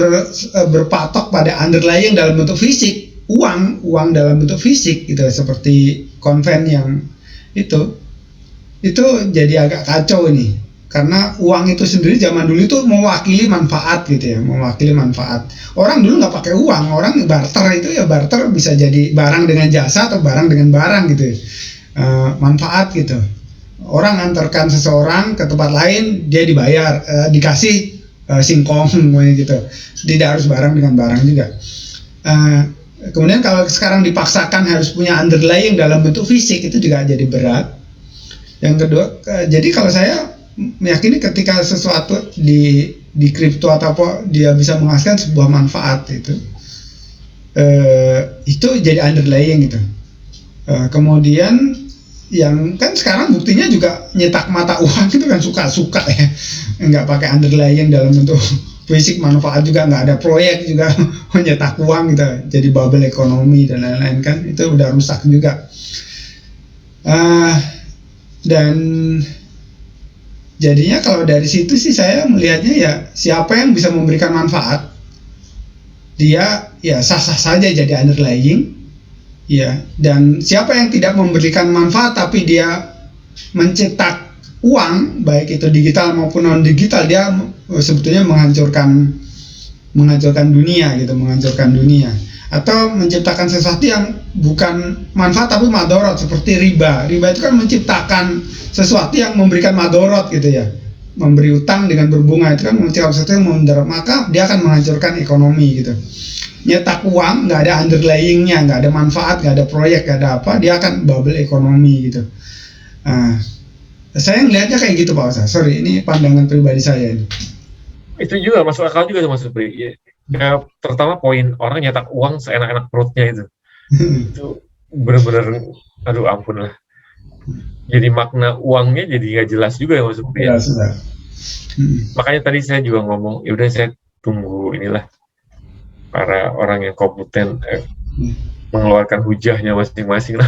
berpatok pada underlying dalam bentuk fisik, uang dalam bentuk fisik gitu, seperti konven yang itu jadi agak kacau ini, karena uang itu sendiri zaman dulu itu mewakili manfaat gitu ya, mewakili manfaat. Orang dulu nggak pakai uang, orang barter, itu ya barter bisa jadi barang dengan jasa atau barang dengan barang gitu ya. Manfaat gitu. Orang antarkan seseorang ke tempat lain, dia dibayar, dikasih singkong gitu, tidak harus barang dengan barang juga. Kemudian kalau sekarang dipaksakan harus punya underlying dalam bentuk fisik, itu juga jadi berat. Yang kedua, jadi kalau saya meyakini ketika sesuatu di kripto atau apa dia bisa menghasilkan sebuah manfaat, itu jadi underlying gitu. Kemudian yang kan sekarang buktinya juga nyetak mata uang itu kan suka-suka ya, nggak pakai underlying dalam bentuk fisik, manfaat juga nggak ada, proyek juga nyetak uang gitu, jadi bubble ekonomi dan lain-lain kan, itu udah rusak juga. Dan jadinya kalau dari situ sih saya melihatnya ya, siapa yang bisa memberikan manfaat, dia ya sah-sah saja jadi underlying ya. Dan siapa yang tidak memberikan manfaat tapi dia mencetak uang, baik itu digital maupun non digital, dia sebetulnya menghancurkan dunia gitu, menghancurkan dunia. Atau menciptakan sesuatu yang bukan manfaat tapi madorot, seperti riba. Riba itu kan menciptakan sesuatu yang memberikan madorot gitu ya. Memberi utang dengan berbunga itu kan menciptakan sesuatu yang mudarat, maka dia akan menghancurkan ekonomi gitu. Nyetak uang nggak ada underlyingnya, nggak ada manfaat, nggak ada proyek, nggak ada apa, dia akan bubble ekonomi gitu. Saya ngelihatnya kayak gitu Pak Osa. Sorry, ini pandangan pribadi saya ini. Itu juga masuk akal juga Mas Supri. Ya, terutama poin orang nyetak uang seenak-enak perutnya itu. Itu benar-benar, aduh ampun lah. Jadi makna uangnya jadi nggak jelas juga ya Mas Supri. Ya. Makanya tadi saya juga ngomong, ya udah saya tunggu inilah para orang yang kompeten mengeluarkan hujahnya masing-masing lah,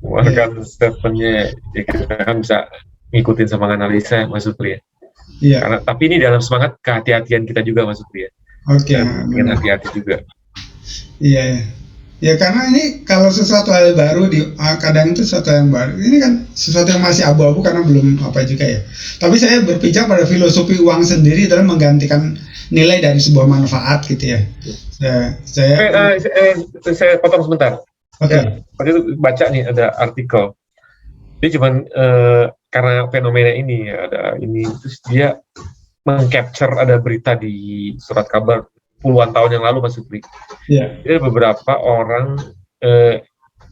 mengeluarkan statementnya, ya kita kan bisa ngikutin sama analisa Mas Supri ya. Iya. Karena tapi ini dalam semangat kehati-hatian kita juga Mas Supri ya. Oke. Ingin hati-hati juga. Iya. Ya karena ini kalau sesuatu hal baru kadang itu sesuatu yang baru. Ini kan sesuatu yang masih abu-abu karena belum apa juga ya. Tapi saya berpijak pada filosofi uang sendiri dalam menggantikan nilai dari sebuah manfaat gitu ya. Saya potong sebentar. Oke. Ya, waktu itu baca nih ada artikel. Dia cuman karena fenomena ini ada ini, terus dia mengcapture, ada berita di surat kabar puluhan tahun yang lalu Mas Supri. Yeah. Jadi ada beberapa orang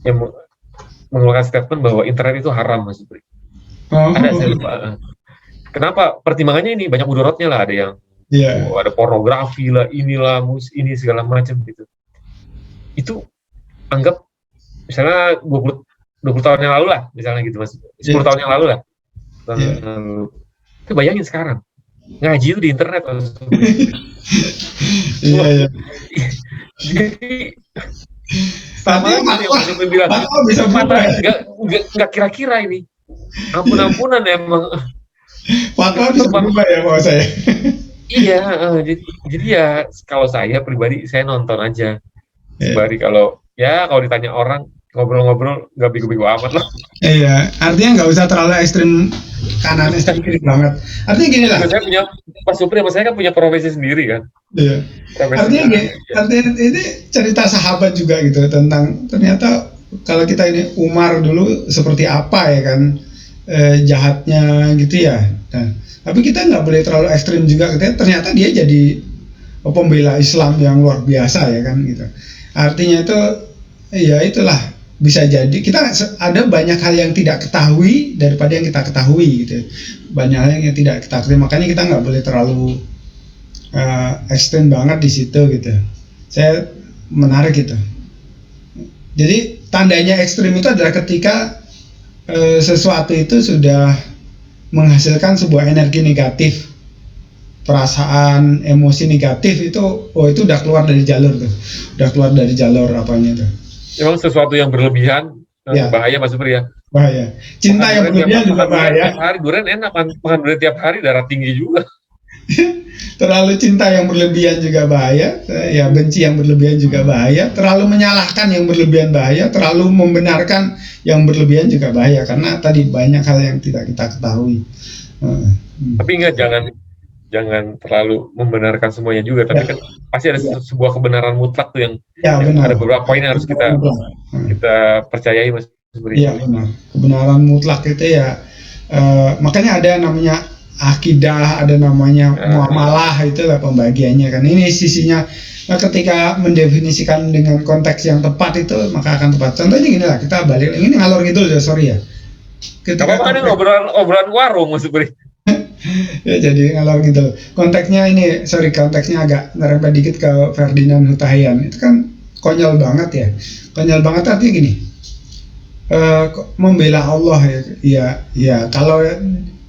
yang mengeluarkan statement bahwa internet itu haram Mas Supri. Ada saya lupa. Kenapa? Pertimbangannya ini banyak mudaratnya lah, ada yang ada pornografi lah, inilah ini segala macam gitu. Itu anggap misalnya 20 tahun yang lalu lah, misalnya gitu Mas. 10 tahun yang lalu lah. Itu bayangin sekarang ngaji itu di internet Mas. Iya. Jadi sama yang bilang bisa nggak kira-kira ini. Ampun-ampunan emang. Fatwa bisa berubah ya Pak saya. Iya, jadi ya kalau saya pribadi saya nonton aja. Sembari kalau ditanya orang, ngobrol-ngobrol nggak bego-bego amat lah. Iya, artinya nggak usah terlalu ekstrim kanan ekstrim kiri banget. Artinya gini lah. Saya punya Pak Supri sama saya kan punya profesi sendiri kan. Iya. Profesi Artinya gini, ya. artinya ini cerita sahabat juga gitu tentang ternyata kalau kita ini Umar dulu seperti apa ya kan jahatnya gitu ya. Nah, tapi kita nggak boleh terlalu ekstrim juga. Ternyata dia jadi pembela Islam yang luar biasa ya kan gitu. Artinya itu ya itulah bisa jadi kita ada banyak hal yang tidak ketahui daripada yang kita ketahui gitu. Banyak hal yang tidak kita ketahui, makanya kita nggak boleh terlalu ekstrem banget di situ gitu. Saya menarik gitu. Jadi tandanya ekstrem itu adalah ketika sesuatu itu sudah menghasilkan sebuah energi negatif, perasaan, emosi negatif itu, itu udah keluar dari jalur tuh, udah keluar dari jalur apanya tuh. Memang sesuatu yang berlebihan Ya. bahaya Mas Supri ya. Bahaya. Cinta yang berlebihan juga bahaya. Tiap hari durian enak, makan durian tiap hari darah tinggi juga. Terlalu cinta yang berlebihan juga bahaya, ya benci yang berlebihan juga bahaya, terlalu menyalahkan yang berlebihan bahaya, terlalu membenarkan yang berlebihan juga bahaya, karena tadi banyak hal yang tidak kita ketahui. Tapi enggak, jangan terlalu membenarkan semuanya juga, tapi kan pasti ada sebuah kebenaran mutlak tuh yang ada beberapa poin yang harus kita percayai Mas Supri. Iya benar, kebenaran mutlak itu ya, makanya ada namanya akidah, ada namanya muamalah, itulah pembagiannya kan. Ini sisinya ketika mendefinisikan dengan konteks yang tepat itu maka akan tepat. Contohnya gini lah, kita balik ini ngalor gitu ya, sorry ya. Apa ada obrolan warung Mas Supri? Ya jadi ngalor gitu. Konteksnya ini, konteksnya agak ngerempet dikit ke Ferdinand Hutahian. Itu kan konyol banget ya. Konyol banget artinya gini. Membela Allah ya kalau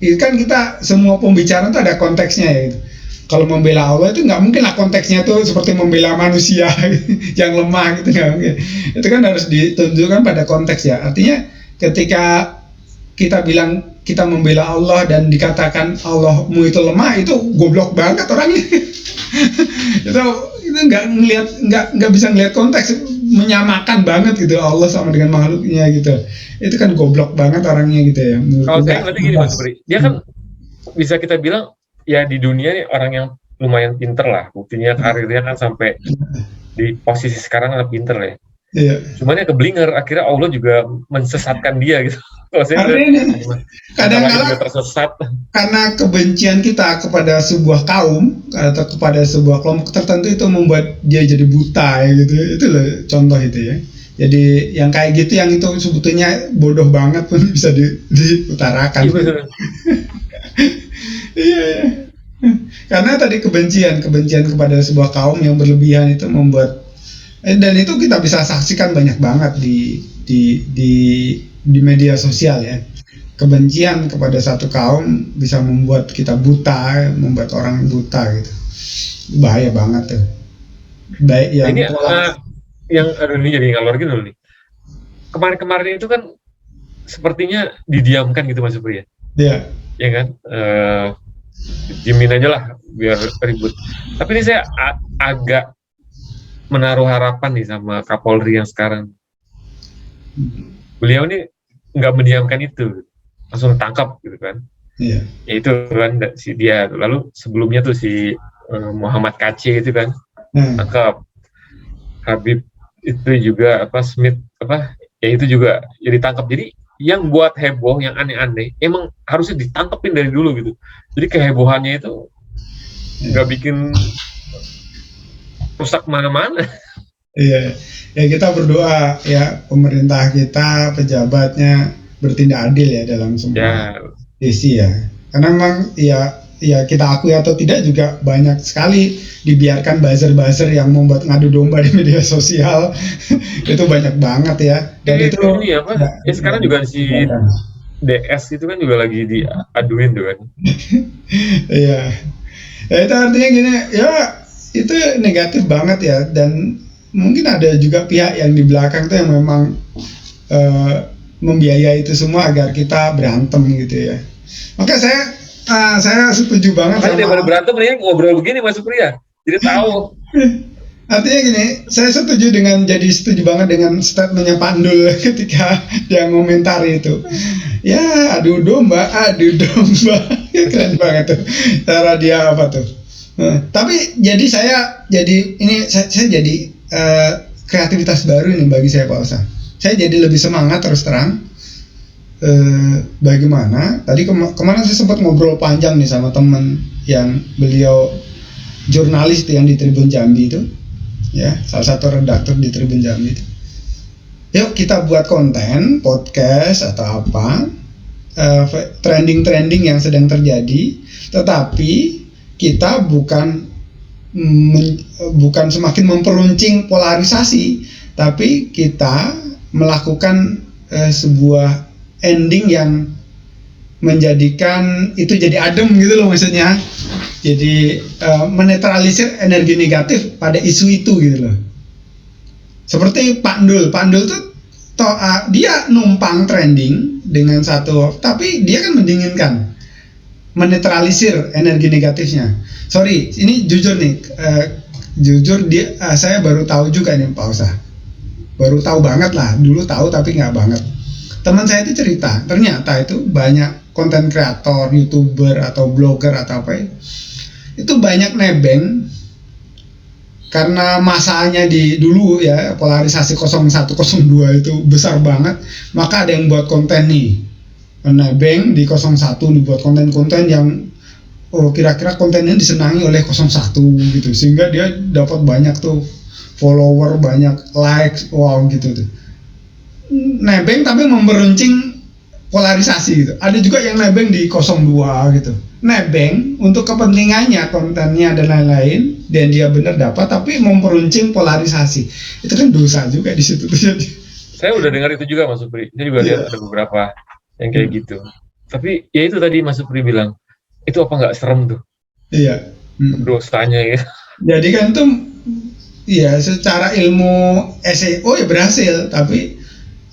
kan kita semua pembicaraan itu ada konteksnya ya gitu. Kalau membela Allah itu nggak mungkin lah konteksnya tuh seperti membela manusia yang lemah gitu, nggak mungkin. Itu kan harus ditunjukkan pada konteks ya. Artinya ketika kita bilang kita membela Allah dan dikatakan Allahmu itu lemah, itu goblok banget orangnya. itu nggak bisa ngelihat konteks, menyamakan banget gitu Allah sama dengan makhluknya gitu. Itu kan goblok banget orangnya gitu ya. Kalau saya berarti gini Mas Supri, dia kan bisa kita bilang ya di dunia nih orang yang lumayan pinter lah, buktinya karirnya kan sampai di posisi sekarang kan pinter ya. Iya. Cuman ya keblinger, akhirnya Allah juga mensesatkan dia gitu. Kalau saya kadang-kadang tersesat karena kebencian kita kepada sebuah kaum atau kepada sebuah kelompok tertentu itu membuat dia jadi buta ya gitu. Itu loh contoh itu ya. Jadi yang kayak gitu, yang itu sebetulnya bodoh banget pun bisa diutarakan. Iya. Karena tadi kebencian kepada sebuah kaum yang berlebihan itu membuat, dan itu kita bisa saksikan banyak banget di media sosial ya. Kebencian kepada satu kaum bisa membuat kita buta, membuat orang buta gitu. Bahaya banget tuh. Baik yang ini jadi ngalor gitu nih. Kemarin itu kan sepertinya didiamkan gitu Mas Supri ya. Iya. Ya kan? Diemin aja lah biar ribut. Tapi ini saya agak menaruh harapan nih sama Kapolri yang sekarang. Beliau ini nggak mendiamkan itu, langsung tangkap gitu kan. Iya. Ya itu kan si dia. Lalu sebelumnya tuh si Muhammad KC itu kan tangkap. Habib itu juga Smith ya itu juga jadi tangkap. Jadi yang buat heboh, yang aneh-aneh emang harusnya ditangkepin dari dulu gitu. Jadi kehebohannya itu nggak bikin rusak mana-mana. Iya, ya kita berdoa ya pemerintah kita, pejabatnya bertindak adil ya dalam semua sisi ya. Karena memang ya kita akui atau tidak juga banyak sekali dibiarkan buzzer-buzzer yang membuat ngadu domba di media sosial. Itu banyak banget ya. Dan itu ini sekarang juga si DS itu kan juga lagi diaduin tuh kan. Iya. Ya itu artinya gini, ya itu negatif banget ya, dan mungkin ada juga pihak yang di belakang tuh yang memang membiayai itu semua agar kita berantem gitu ya. Maka saya setuju banget. Makanya daripada berantem nih ngobrol begini Mas Supri ya. Jadi tahu Artinya gini, saya setuju banget dengan statementnya Pak Ndul ketika dia ngomentari itu. Ya, adu domba, ya, keren banget tuh cara dia apa tuh. Tapi jadi saya jadi kreativitas baru ini bagi saya Pak Osa. Saya jadi lebih semangat terus terang. Bagaimana? Tadi kemarin saya sempat ngobrol panjang nih sama teman yang beliau jurnalis yang di Tribun Jambi itu. Ya, salah satu redaktur di Tribun Jambi itu. Yuk kita buat konten podcast atau apa trending yang sedang terjadi, tetapi kita bukan semakin memperuncing polarisasi, tapi kita melakukan sebuah ending yang menjadikan itu jadi adem gitu loh maksudnya. Jadi menetralisir energi negatif pada isu itu gitu loh. Seperti Pak Ndul tuh dia numpang trending dengan satu, tapi dia kan mendinginkan, menetralisir energi negatifnya. Sorry, ini jujur nih, saya baru tahu juga nih Pak Osa. Baru tahu banget lah, dulu tahu tapi nggak banget. Teman saya itu cerita, ternyata itu banyak konten kreator, youtuber atau blogger atau apa itu banyak nebeng karena masanya dulu ya polarisasi 01 02 itu besar banget, maka ada yang buat konten nih nebeng di 01, dibuat konten-konten yang kira-kira kontennya disenangi oleh 01 gitu, sehingga dia dapat banyak tuh follower, banyak likes, wow gitu tuh. Nebeng tapi memberuncing polarisasi gitu. Ada juga yang nebeng di 02 gitu. Nebeng untuk kepentingannya, kontennya dan lain-lain, dan dia benar dapat, tapi memperuncing polarisasi. Itu kan dosa juga di situ tuh. Saya udah dengar itu juga Mas Supri. Saya juga lihat ada beberapa yang kayak gitu. Tapi ya itu tadi Mas Supri bilang, itu apa nggak serem tuh? Iya. Dosanya ya. Jadi kan tuh, ya secara ilmu SEO ya berhasil, tapi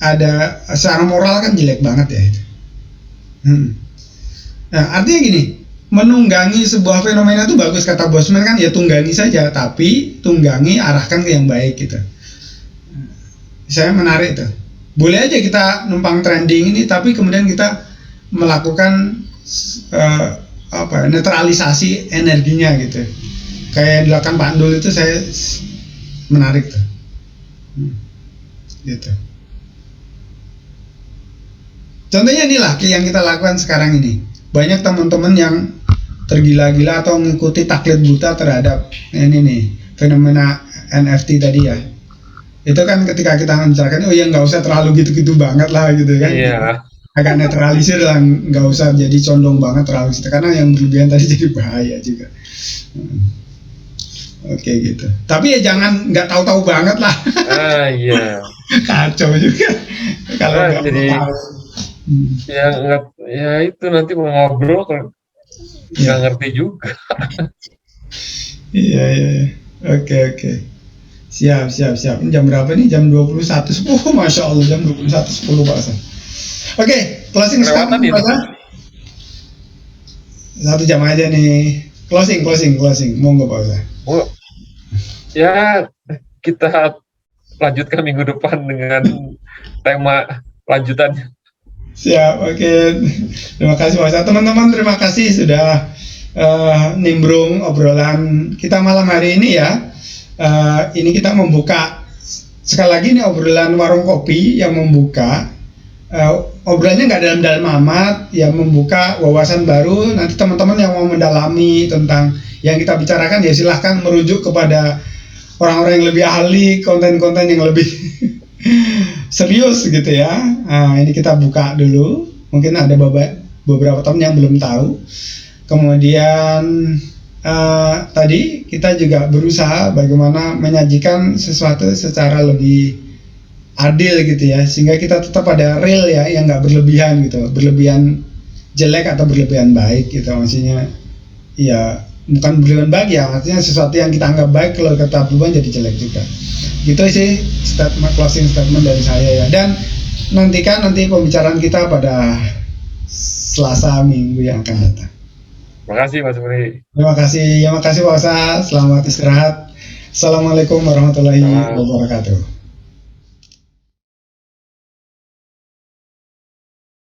ada secara moral kan jelek banget ya itu. Nah artinya gini, menunggangi sebuah fenomena itu bagus, kata Bosman kan, ya tunggangi saja, tapi tunggangi arahkan ke yang baik gitu. Saya menarik tuh. Boleh aja kita numpang trending ini, tapi kemudian kita melakukan netralisasi energinya gitu. Kayak yang dilakukan Pak Ndul itu saya menarik tuh. Gitu. Contohnya inilah yang kita lakukan sekarang ini. Banyak teman-teman yang tergila-gila atau mengikuti taklid buta terhadap ini nih, fenomena NFT tadi ya. Itu kan ketika kita membicarakan, oh ya nggak usah terlalu gitu-gitu banget lah gitu kan. Iya. Agak netralisir lah, nggak usah jadi condong banget terlalu gitu, karena yang berlebihan tadi jadi bahaya juga. Oke gitu. Tapi ya jangan nggak tahu-tahu banget lah. Iya. Kacau juga. Kalau nggak jadi tahu. Ya itu nanti mau ngobrol kalau nggak ngerti juga. Iya. Oke. Siap. Ini jam berapa nih? Jam 21.10. Masya Allah, jam 21.10 Pak Hasan. Oke, closing statement Pak Hasan. 1 jam aja nih. Closing. Monggo Pak Hasan. Oh, ya kita lanjutkan minggu depan dengan tema lanjutannya. Siap, oke. Terima kasih Pak Hasan. Teman-teman, terima kasih sudah nimbrung obrolan kita malam hari ini ya. Ini kita membuka sekali lagi nih obrolan warung kopi yang membuka obrolannya nggak dalam-dalam amat, yang membuka wawasan baru. Nanti teman-teman yang mau mendalami tentang yang kita bicarakan ya silahkan merujuk kepada orang-orang yang lebih ahli, konten-konten yang lebih serius gitu ya. Nah, ini kita buka dulu. Mungkin ada beberapa teman yang belum tahu. Kemudian tadi kita juga berusaha bagaimana menyajikan sesuatu secara lebih adil gitu ya, sehingga kita tetap ada real ya, yang nggak berlebihan gitu, berlebihan jelek atau berlebihan baik gitu, maksudnya ya bukan berlebihan baik ya, artinya sesuatu yang kita anggap baik kalau kita berubah jadi jelek juga. Gitu sih closing statement dari saya ya, dan nantikan pembicaraan kita pada Selasa minggu yang akan datang. Terima kasih Mas Supri. Terima kasih Pak Osa, selamat istirahat. Assalamualaikum warahmatullahi Salam. wabarakatuh.